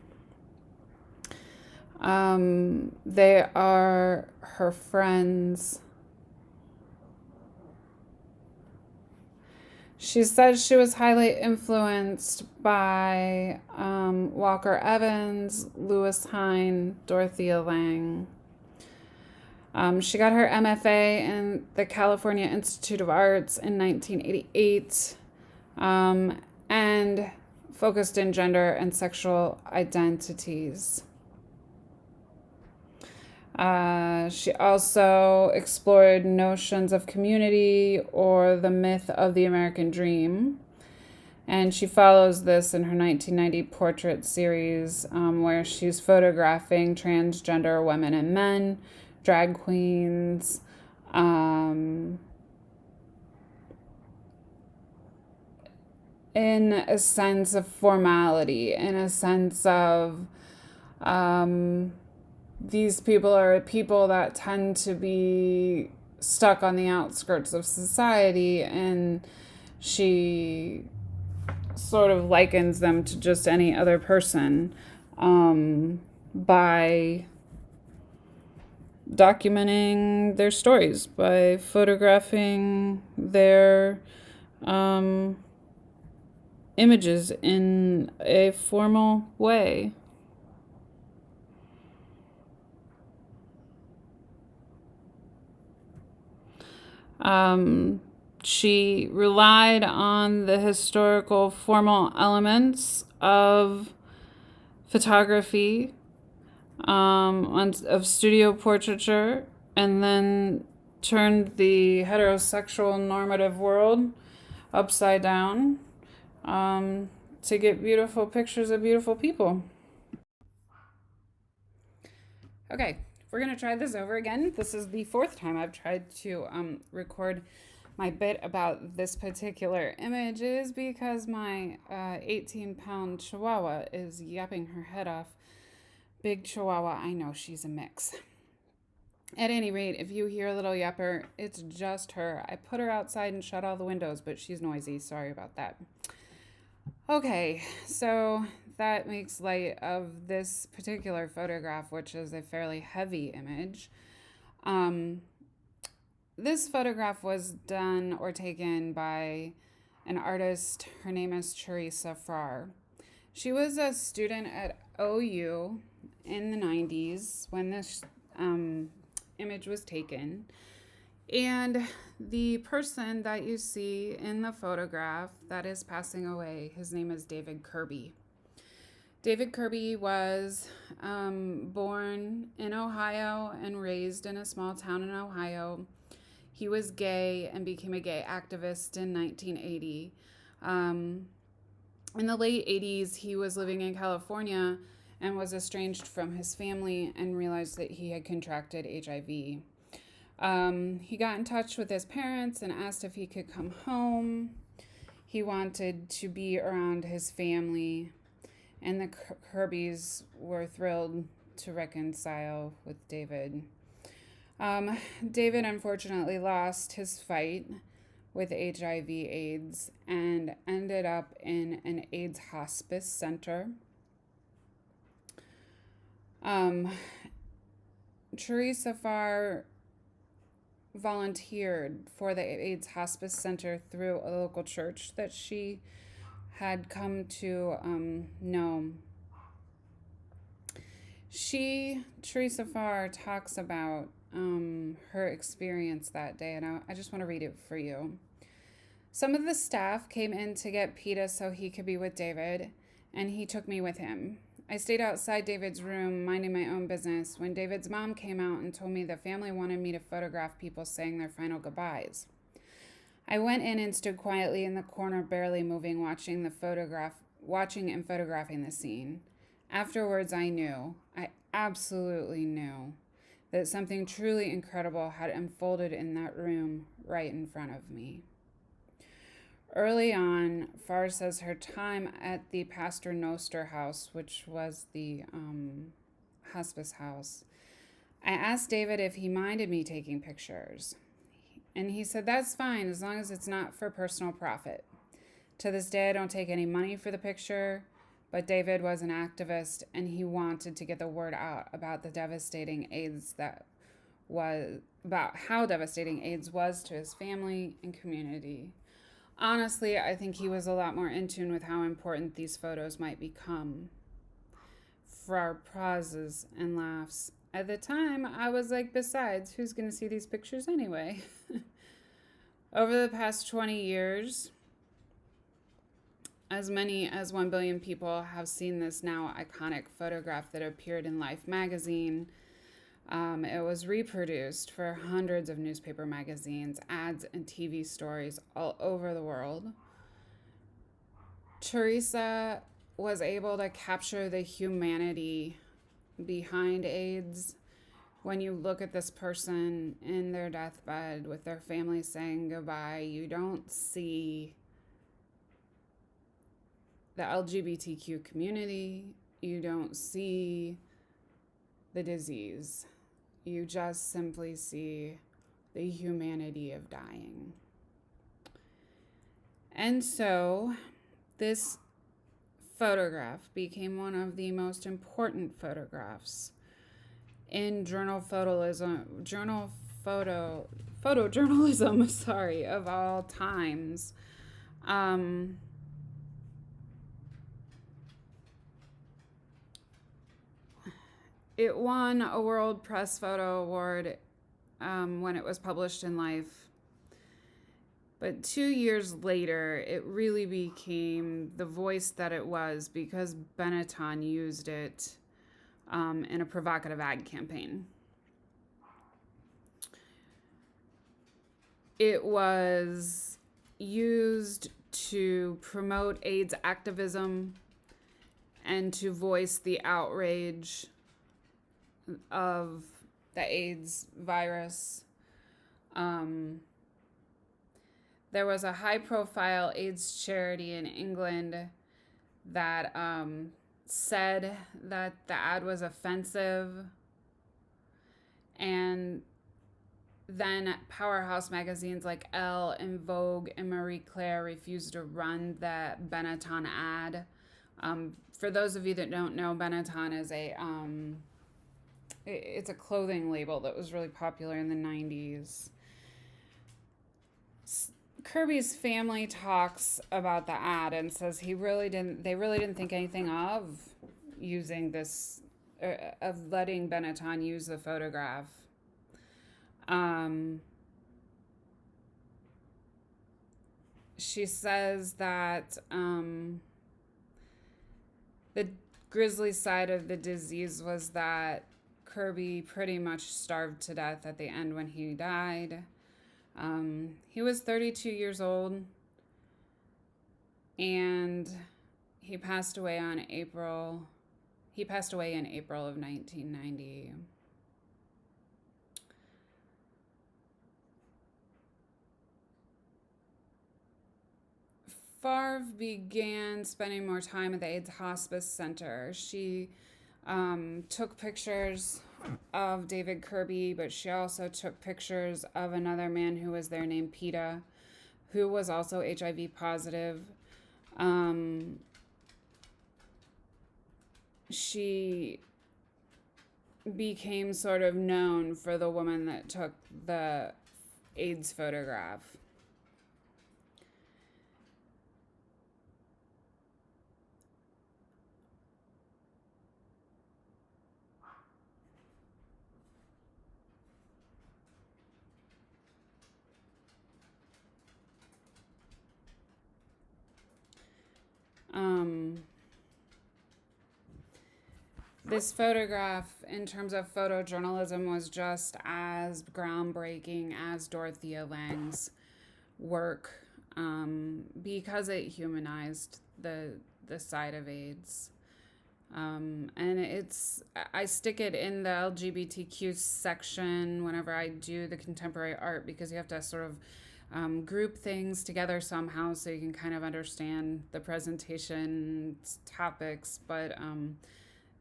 S1: They are her friends. She says she was highly influenced by Walker Evans, Lewis Hine, Dorothea Lange. She got her MFA in the California Institute of Arts in 1988 and focused in gender and sexual identities. She also explored notions of community or the myth of the American dream. And she follows this in her 1990 portrait series where she's photographing transgender women and men, drag queens, in a sense of formality, in a sense of Um, these people are people that tend to be stuck on the outskirts of society, and she sort of likens them to just any other person by documenting their stories, by photographing their um, images in a formal way. Um, she relied on the historical formal elements of photography, of studio portraiture, and then turned the heterosexual normative world upside down to get beautiful pictures of beautiful people. Okay, we're going to try this over again. This is the fourth time I've tried to record my bit about this particular image is because my 18-pound chihuahua is yapping her head off. Big chihuahua, I know she's a mix. At any rate, if you hear a little yapper, it's just her. I put her outside and shut all the windows, but she's noisy. Sorry about that. Okay, so that makes light of this particular photograph, which is a fairly heavy image. This photograph was done or taken by an artist. Her name is Teresa Farr. She was a student at OU in the 90s when this image was taken. And the person that you see in the photograph that is passing away, his name is David Kirby. David Kirby was born in Ohio and raised in a small town in Ohio. He was gay and became a gay activist in 1980. In the late 80s, he was living in California and was estranged from his family and realized that he had contracted HIV. He got in touch with his parents and asked if he could come home. He wanted to be around his family, and the Kirbys were thrilled to reconcile with David. David unfortunately lost his fight with HIV/AIDS and ended up in an AIDS hospice center. Teresa Farr volunteered for the AIDS hospice center through a local church that she had come to know. Teresa Farr, talks about her experience that day, and I just want to read it for you. Some of the staff came in to get PETA so he could be with David, and he took me with him. I stayed outside David's room, minding my own business, when David's mom came out and told me the family wanted me to photograph people saying their final goodbyes. I went in and stood quietly in the corner, barely moving, watching and photographing the scene. Afterwards, I absolutely knew, that something truly incredible had unfolded in that room right in front of me. Early on, Farr says her time at the Pastor Noster house, which was the hospice house, I asked David if he minded me taking pictures. And he said, that's fine, as long as it's not for personal profit. To this day, I don't take any money for the picture, but David was an activist, and he wanted to get the word out about how devastating AIDS was to his family and community. Honestly, I think he was a lot more in tune with how important these photos might become for our pauses and laughs. At the time, I was like, besides, who's going to see these pictures anyway? Over the past 20 years, as many as 1 billion people have seen this now iconic photograph that appeared in Life magazine. It was reproduced for hundreds of newspaper magazines, ads, and TV stories all over the world. Teresa was able to capture the humanity behind AIDS. When you look at this person in their deathbed with their family saying goodbye, you don't see the LGBTQ community. You don't see the disease. You just simply see the humanity of dying. And so this photograph became one of the most important photographs in photojournalism, of all times. It won a World Press Photo Award when it was published in Life. But 2 years later, it really became the voice that it was because Benetton used it in a provocative ad campaign. It was used to promote AIDS activism and to voice the outrage of the AIDS virus. There was a high-profile AIDS charity in England that said that the ad was offensive, and then powerhouse magazines like Elle and Vogue and Marie Claire refused to run the Benetton ad. For those of you that don't know, Benetton is it's a clothing label that was really popular in the 90s. Kirby's family talks about the ad and says they really didn't think anything of using this, of letting Benetton use the photograph. She says that the grisly side of the disease was that Kirby pretty much starved to death at the end when he died. He was 32 years old, and he passed away in April of 1990. Favre began spending more time at the AIDS Hospice Center. She took pictures of David Kirby, but she also took pictures of another man who was there named PETA, who was also HIV positive. She became sort of known for the woman that took the AIDS photograph. This photograph, in terms of photojournalism, was just as groundbreaking as Dorothea Lange's work because it humanized the side of AIDS. And I stick it in the LGBTQ section whenever I do the contemporary art, because you have to sort of group things together somehow so you can kind of understand the presentation topics. But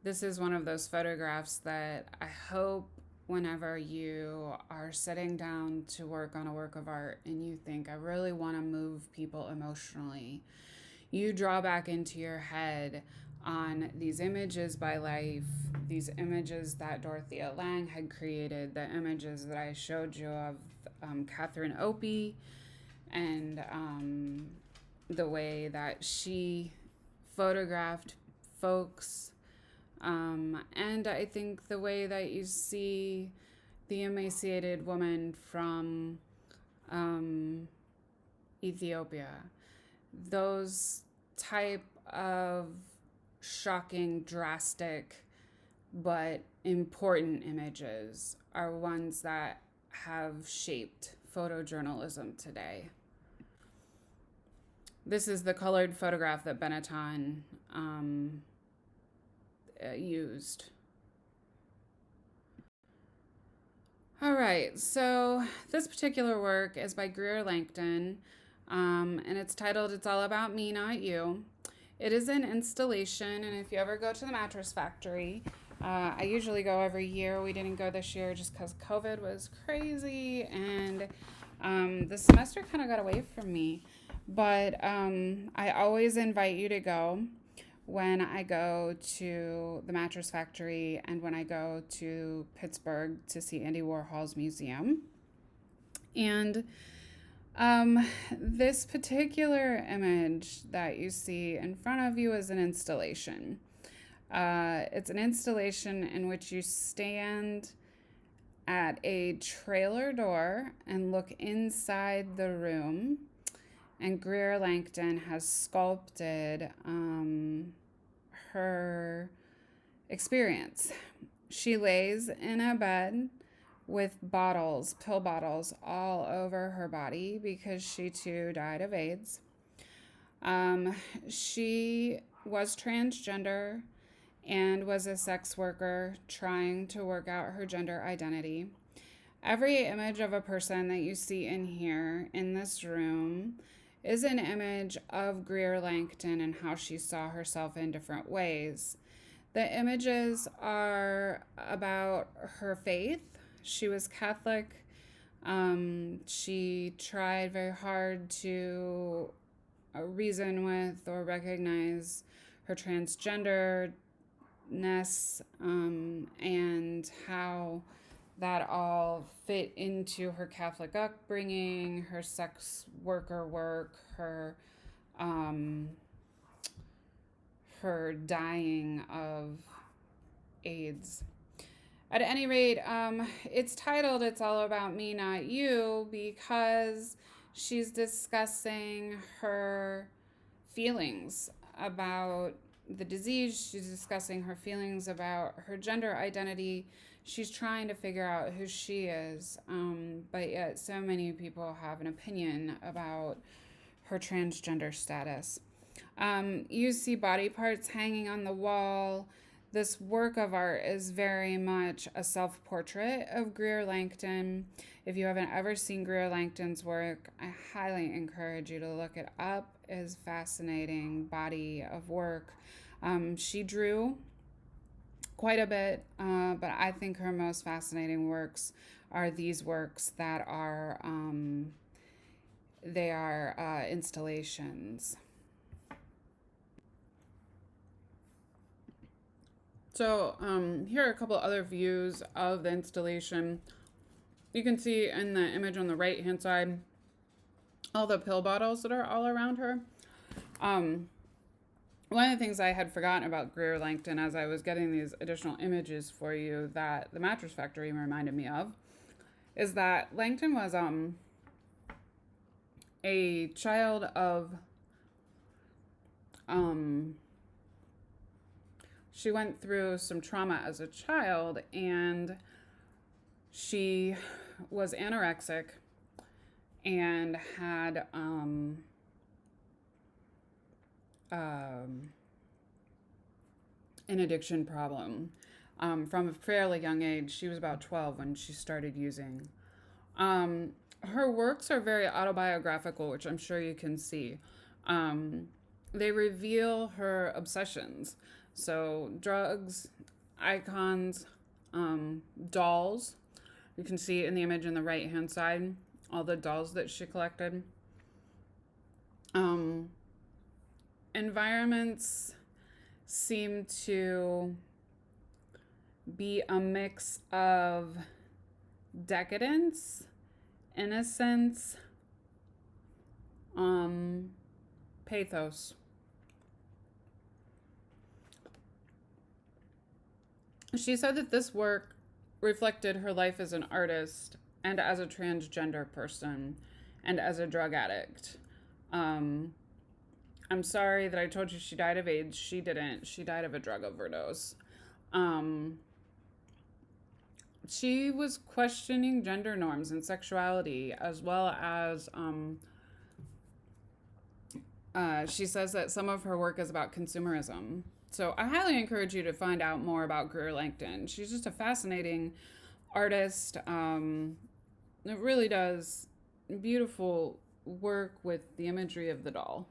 S1: this is one of those photographs that I hope whenever you are sitting down to work on a work of art and you think, I really want to move people emotionally, you draw back into your head on these images by Life, these images that Dorothea Lange had created, the images that I showed you of Catherine Opie, and the way that she photographed folks. And I think the way that you see the emaciated woman from Ethiopia, those type of shocking, drastic, but important images are ones that have shaped photojournalism today. This is the colored photograph that Benetton used. All right, so this particular work is by Greer Langton, and it's titled It's All About Me, Not You. It is an installation, and if you ever go to the Mattress Factory, I usually go every year. We didn't go this year just because COVID was crazy and the semester kind of got away from me. But I always invite you to go when I go to the Mattress Factory and when I go to Pittsburgh to see Andy Warhol's museum. And this particular image that you see in front of you is an installation. It's an installation in which you stand at a trailer door and look inside the room. And Greer Langton has sculpted her experience. She lays in a bed with bottles, pill bottles, all over her body because she too died of AIDS. She was transgender and was a sex worker trying to work out her gender identity. Every image of a person that you see in here in this room is an image of Greer Langton and how she saw herself in different ways. The images are about her faith. She was Catholic. She tried very hard to reason with or recognize her transgenderness and how that all fit into her Catholic upbringing, her sex worker work, her dying of AIDS. At any rate, it's titled It's All About Me, Not You, because she's discussing her feelings about the disease. She's discussing her feelings about her gender identity. She's trying to figure out who she is, but yet so many people have an opinion about her transgender status. You see body parts hanging on the wall. This work of art is very much a self-portrait of Greer Langton. If you haven't ever seen Greer Langton's work, I highly encourage you to look it up. It is a fascinating body of work. She drew quite a bit, but I think her most fascinating works are these works that are installations. So here are a couple other views of the installation. You can see in the image on the right hand side all the pill bottles that are all around her. One of the things I had forgotten about Greer Langton as I was getting these additional images for you that the Mattress Factory reminded me of is that Langton was a child of she went through some trauma as a child, and she was anorexic and had an addiction problem from a fairly young age. She was about 12 when she started using. Her works are very autobiographical, which I'm sure you can see. They reveal her obsessions. So drugs, icons, dolls. You can see in the image on the right-hand side all the dolls that she collected. Environments seem to be a mix of decadence, innocence, pathos. She said that this work reflected her life as an artist and as a transgender person and as a drug addict. I'm sorry that I told you she died of AIDS. She didn't. She died of a drug overdose. She was questioning gender norms and sexuality, as well as she says that some of her work is about consumerism. So I highly encourage you to find out more about Greer Langton. She's just a fascinating artist. It really does beautiful work with the imagery of the doll.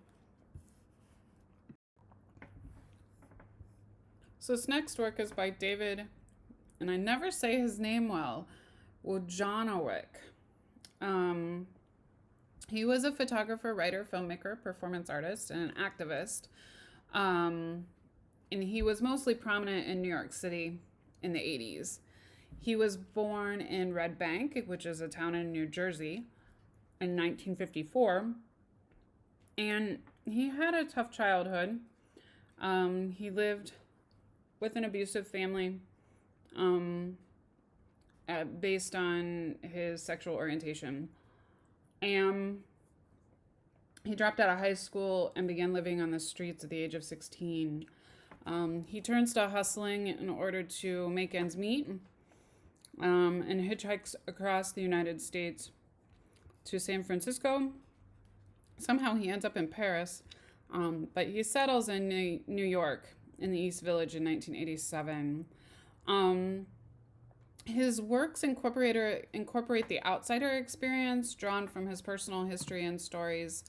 S1: So this next work is by David, and I never say his name well, Wojnarowicz. He was a photographer, writer, filmmaker, performance artist, and an activist. And he was mostly prominent in New York City in the 80s. He was born in Red Bank, which is a town in New Jersey, in 1954. And he had a tough childhood. He lived with an abusive family based on his sexual orientation. And he dropped out of high school and began living on the streets at the age of 16. He turns to hustling in order to make ends meet, and hitchhikes across the United States to San Francisco. Somehow he ends up in Paris, but he settles in New York in the East Village in 1987. His works incorporate the outsider experience drawn from his personal history and stories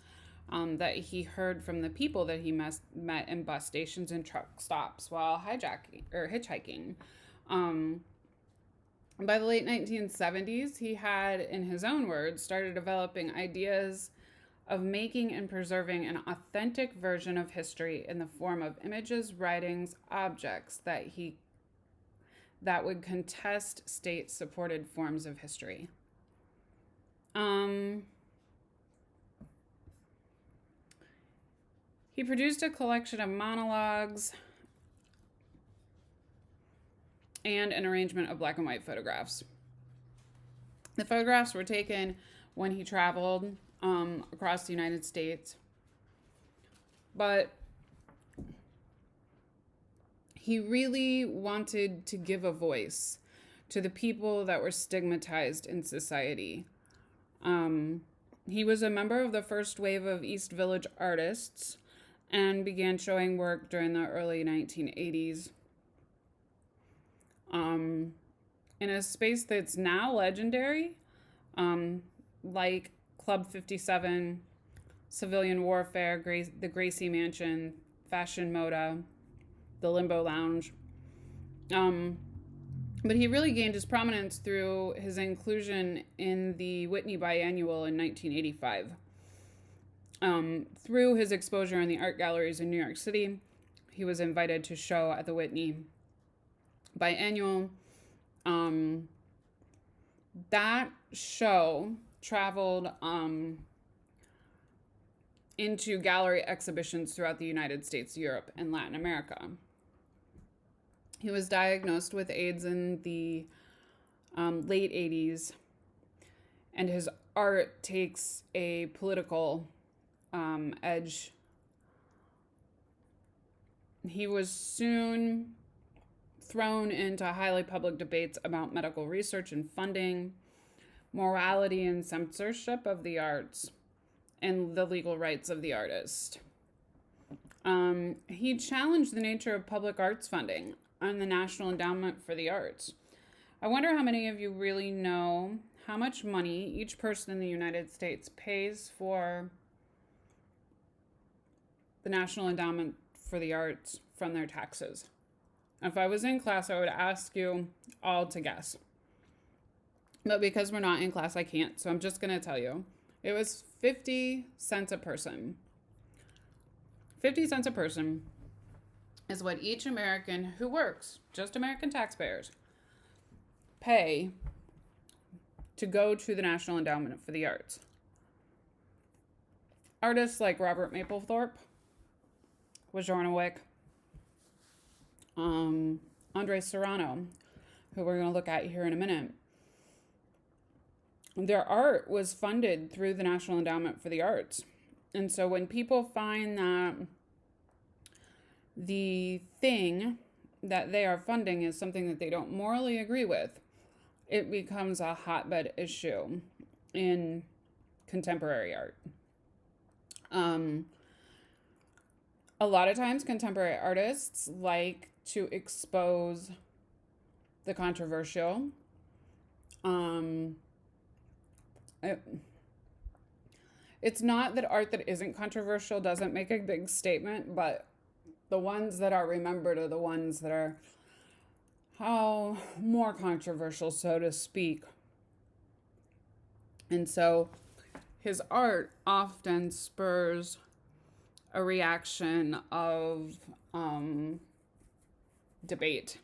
S1: that he heard from the people that he met in bus stations and truck stops while hitchhiking. By the late 1970s, he had, in his own words, started developing ideas of making and preserving an authentic version of history in the form of images, writings, objects that would contest state-supported forms of history. He produced a collection of monologues and an arrangement of black and white photographs. The photographs were taken when he traveled across the United States, but he really wanted to give a voice to the people that were stigmatized in society. He was a member of the first wave of East Village artists and began showing work during the early 1980s. In a space that's now legendary, like Club 57, Civilian Warfare, the Gracie Mansion, Fashion Moda, the Limbo Lounge. But he really gained his prominence through his inclusion in the Whitney Biennial in 1985. Through his exposure in the art galleries in New York City, he was invited to show at the Whitney Biennial. That show traveled into gallery exhibitions throughout the United States, Europe, and Latin America. He was diagnosed with AIDS in the late 80s, and his art takes a political edge. He was soon thrown into highly public debates about medical research and funding, morality and censorship of the arts, and the legal rights of the artist. He challenged the nature of public arts funding and the National Endowment for the Arts. I wonder how many of you really know how much money each person in the United States pays for the National Endowment for the Arts from their taxes. If I was in class, I would ask you all to guess. But because we're not in class, I can't. So I'm just going to tell you. It was 50 cents a person. 50 cents a person is what each American who works, just American taxpayers, pay to go to the National Endowment for the Arts. Artists like Robert Mapplethorpe, Wojnarowicz, Andre Serrano, who we're going to look at here in a minute. Their art was funded through the National Endowment for the Arts. And so when people find that the thing that they are funding is something that they don't morally agree with, it becomes a hotbed issue in contemporary art. A lot of times contemporary artists like to expose the controversial. It's not that art that isn't controversial doesn't make a big statement, but The ones that are remembered are the ones that are how more controversial, so to speak. And so his art often spurs a reaction of debate.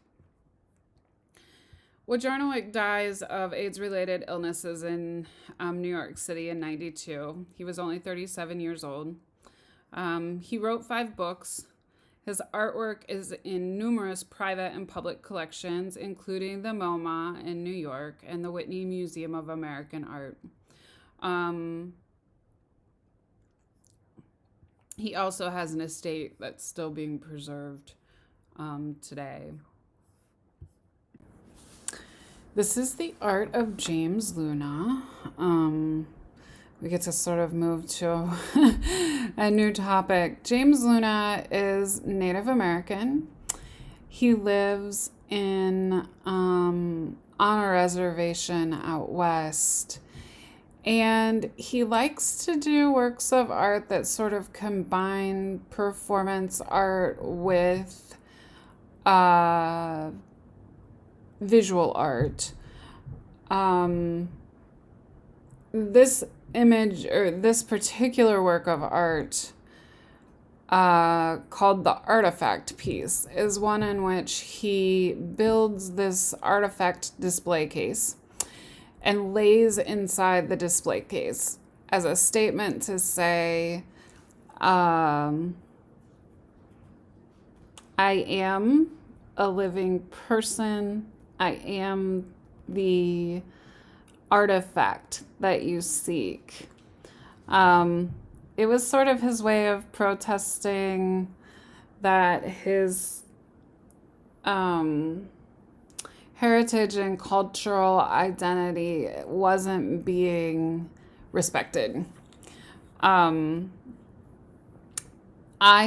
S1: Wojnarowicz dies of AIDS-related illnesses in New York City in 92. He was only 37 years old. He wrote 5 books. His artwork is in numerous private and public collections, including the MoMA in New York and the Whitney Museum of American Art. He also has an estate that's still being preserved today. This is the art of James Luna. We get to sort of move to a new topic. James Luna is Native American. He lives on a reservation out west. And he likes to do works of art that sort of combine performance art with visual art. This image, or this particular work of art, called the Artifact Piece, is one in which he builds this artifact display case and lays inside the display case as a statement to say, I am a living person. I am the artifact that you seek. It was sort of his way of protesting that his heritage and cultural identity wasn't being respected. I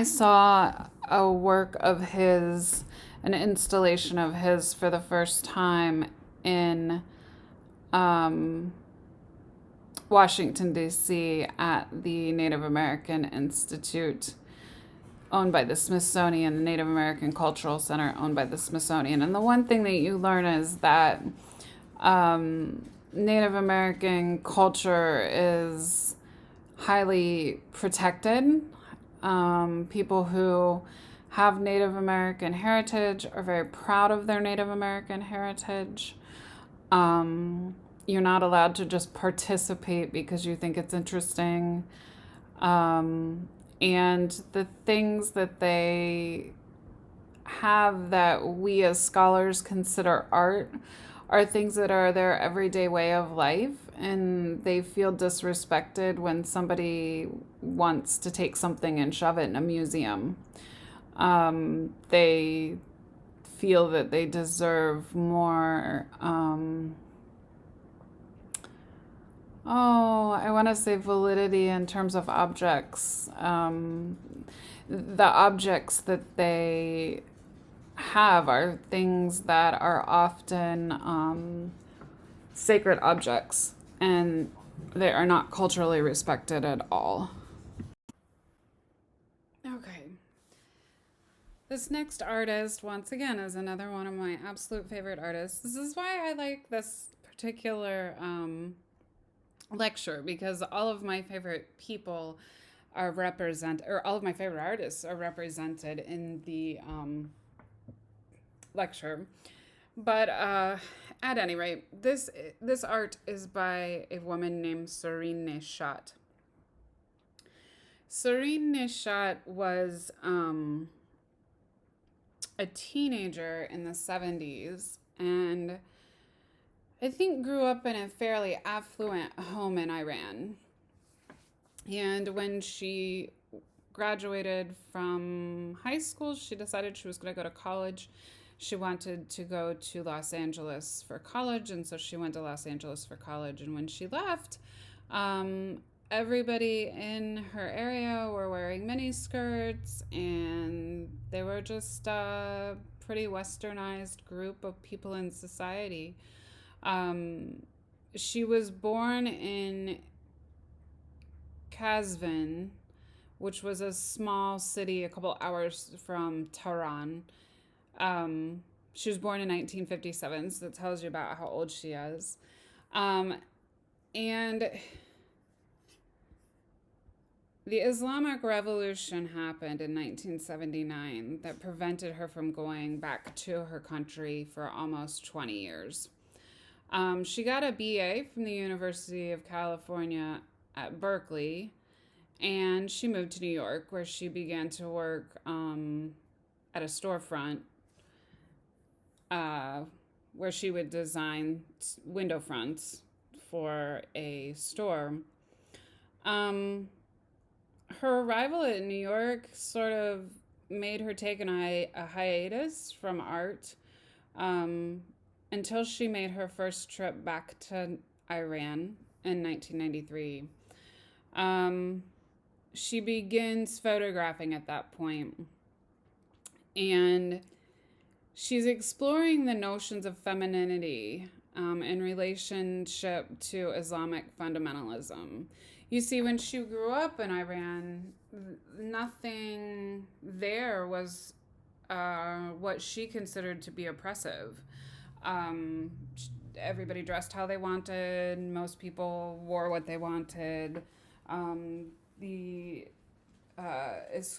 S1: saw a work of his, an installation of his for the first time in Washington, D.C. at the Native American Institute, owned by the Smithsonian, the Native American Cultural Center, owned by the Smithsonian. And the one thing that you learn is that Native American culture is highly protected. People who have Native American heritage are very proud of their Native American heritage. You're not allowed to just participate because you think it's interesting. And the things that they have that we as scholars consider art are things that are their everyday way of life, and they feel disrespected when somebody wants to take something and shove it in a museum. They feel that they deserve more, I want to say validity in terms of objects. The objects that they have are things that are often sacred objects, and they are not culturally respected at all. Okay. This next artist, once again, is another one of my absolute favorite artists. This is why I like this particular lecture, because all of my favorite people are all of my favorite artists are represented in the lecture. But at any rate, this art is by a woman named Soreen Neshat. Soreen Neshat was a teenager in the 70s, and I think grew up in a fairly affluent home in Iran. And when she graduated from high school, she decided she was going to go to college. She wanted to go to Los Angeles for college, and so she went to Los Angeles for college. And when she left, everybody in her area were wearing miniskirts, and they were just a pretty westernized group of people in society. She was born in Qazvin, which was a small city a couple hours from Tehran. She was born in 1957, so that tells you about how old she is. Um, and the Islamic Revolution happened in 1979 that prevented her from going back to her country for almost 20 years. She got a BA from the University of California at Berkeley, and she moved to New York, where she began to work at a storefront where she would design window fronts for a store. Um, Her arrival in New York sort of made her take a hiatus from art um, until she made her first trip back to Iran in 1993. Um, she begins photographing at that point, and she's exploring the notions of femininity in relationship to Islamic fundamentalism. You see, when she grew up in Iran, nothing there was what she considered to be oppressive. Everybody dressed how they wanted, most people wore what they wanted. The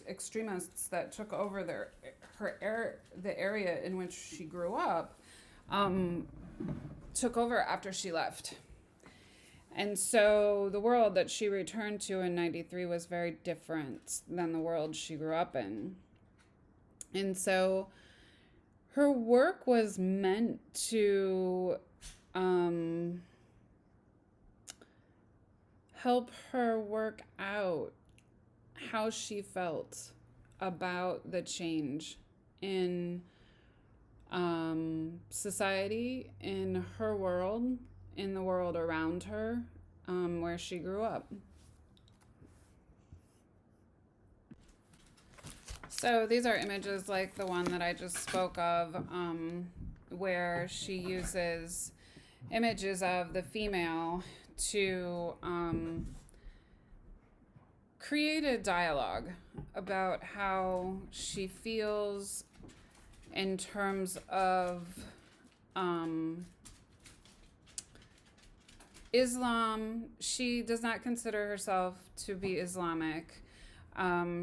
S1: extremists that took over the area in which she grew up um, took over after she left. And so the world that she returned to in 93 was very different than the world she grew up in. And so her work was meant to help her work out how she felt about the change in society, in her world, in the world around her, where she grew up. So these are images like the one that I just spoke of, where she uses images of the female to create a dialogue about how she feels in terms of Islam. She does not consider herself to be Islamic.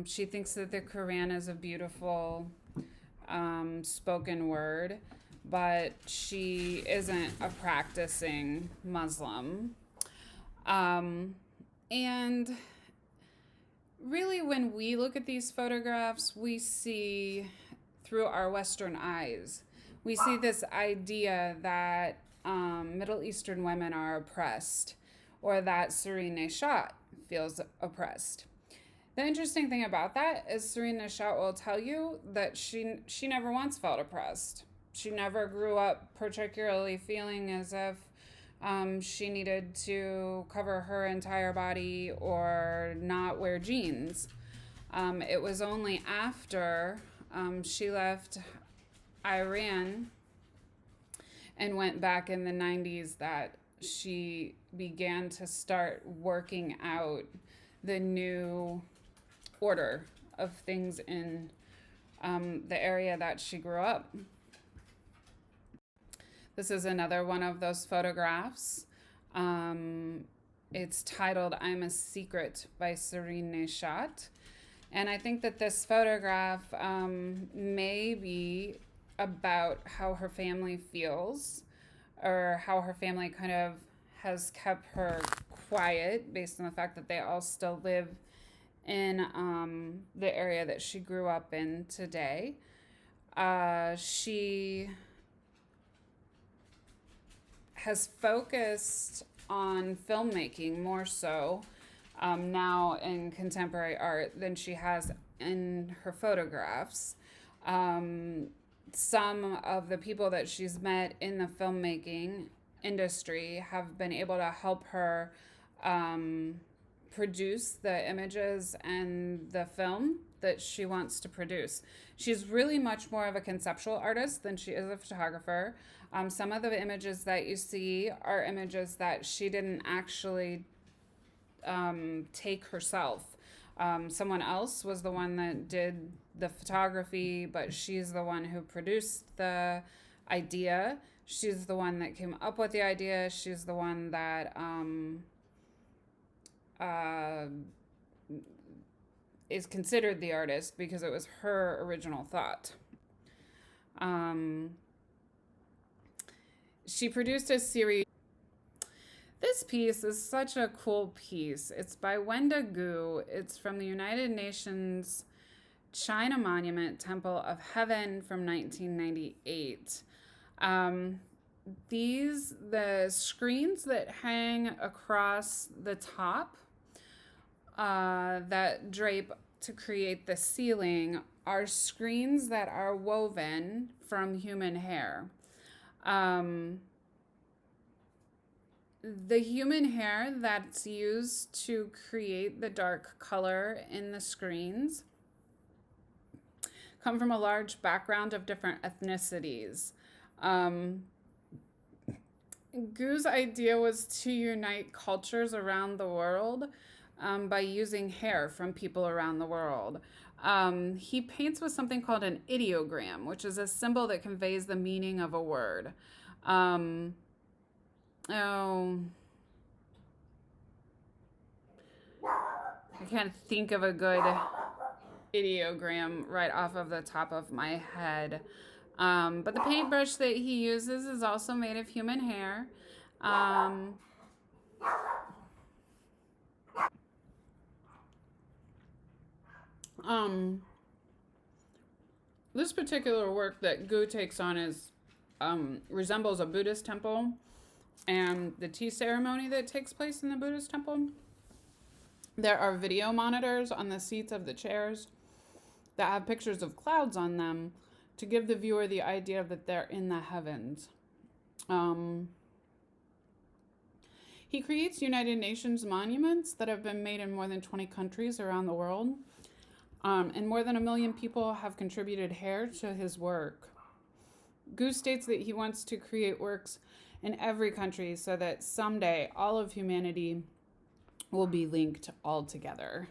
S1: She thinks that the Quran is a beautiful spoken word, but she isn't a practicing Muslim. And really, when we look at these photographs, we see through our Western eyes. We see this idea that Middle Eastern women are oppressed, or that Sareen Neshat feels oppressed. The interesting thing about that is Sareen Neshat will tell you that she never once felt oppressed. She never grew up particularly feeling as if she needed to cover her entire body or not wear jeans. It was only after she left Iran and went back in the 90s that she began to start working out the new order of things in the area that she grew up. This is another one of those photographs. It's titled "I'm a Secret" by Sareen Neshat. And I think that this photograph may be about how her family feels, or how her family kind of has kept her quiet based on the fact that they all still live in the area that she grew up in today. She has focused on filmmaking more so now in contemporary art than she has in her photographs. Some of the people that she's met in the filmmaking industry have been able to help her produce the images and the film that she wants to produce. She's really much more of a conceptual artist than she is a photographer. Some of the images that you see are images that she didn't actually take herself. Someone else was the one that did the photography, but she's the one who produced the idea. She's the one that came up with the idea. She's the one that uh, is considered the artist because it was her original thought. She produced a series. This piece is such a cool piece. It's by Wenda Gu. It's from the United Nations China Monument Temple of Heaven from 1998. The screens that hang across the top that drape to create the ceiling are screens that are woven from human hair. The human hair that's used to create the dark color in the screens come from a large background of different ethnicities. Gu's idea was to unite cultures around the world by using hair from people around the world. He paints with something called an ideogram, which is a symbol that conveys the meaning of a word. I can't think of a good ideogram right off of the top of my head. But the paintbrush that he uses is also made of human hair. This particular work that Gu takes on is resembles a Buddhist temple and the tea ceremony that takes place in the Buddhist temple. There are video monitors on the seats of the chairs that have pictures of clouds on them to give the viewer the idea that they're in the heavens. He creates United Nations monuments that have been made in more than 20 countries around the world. And more than 1 million people have contributed hair to his work. Gu states that he wants to create works in every country so that someday all of humanity will be linked all together.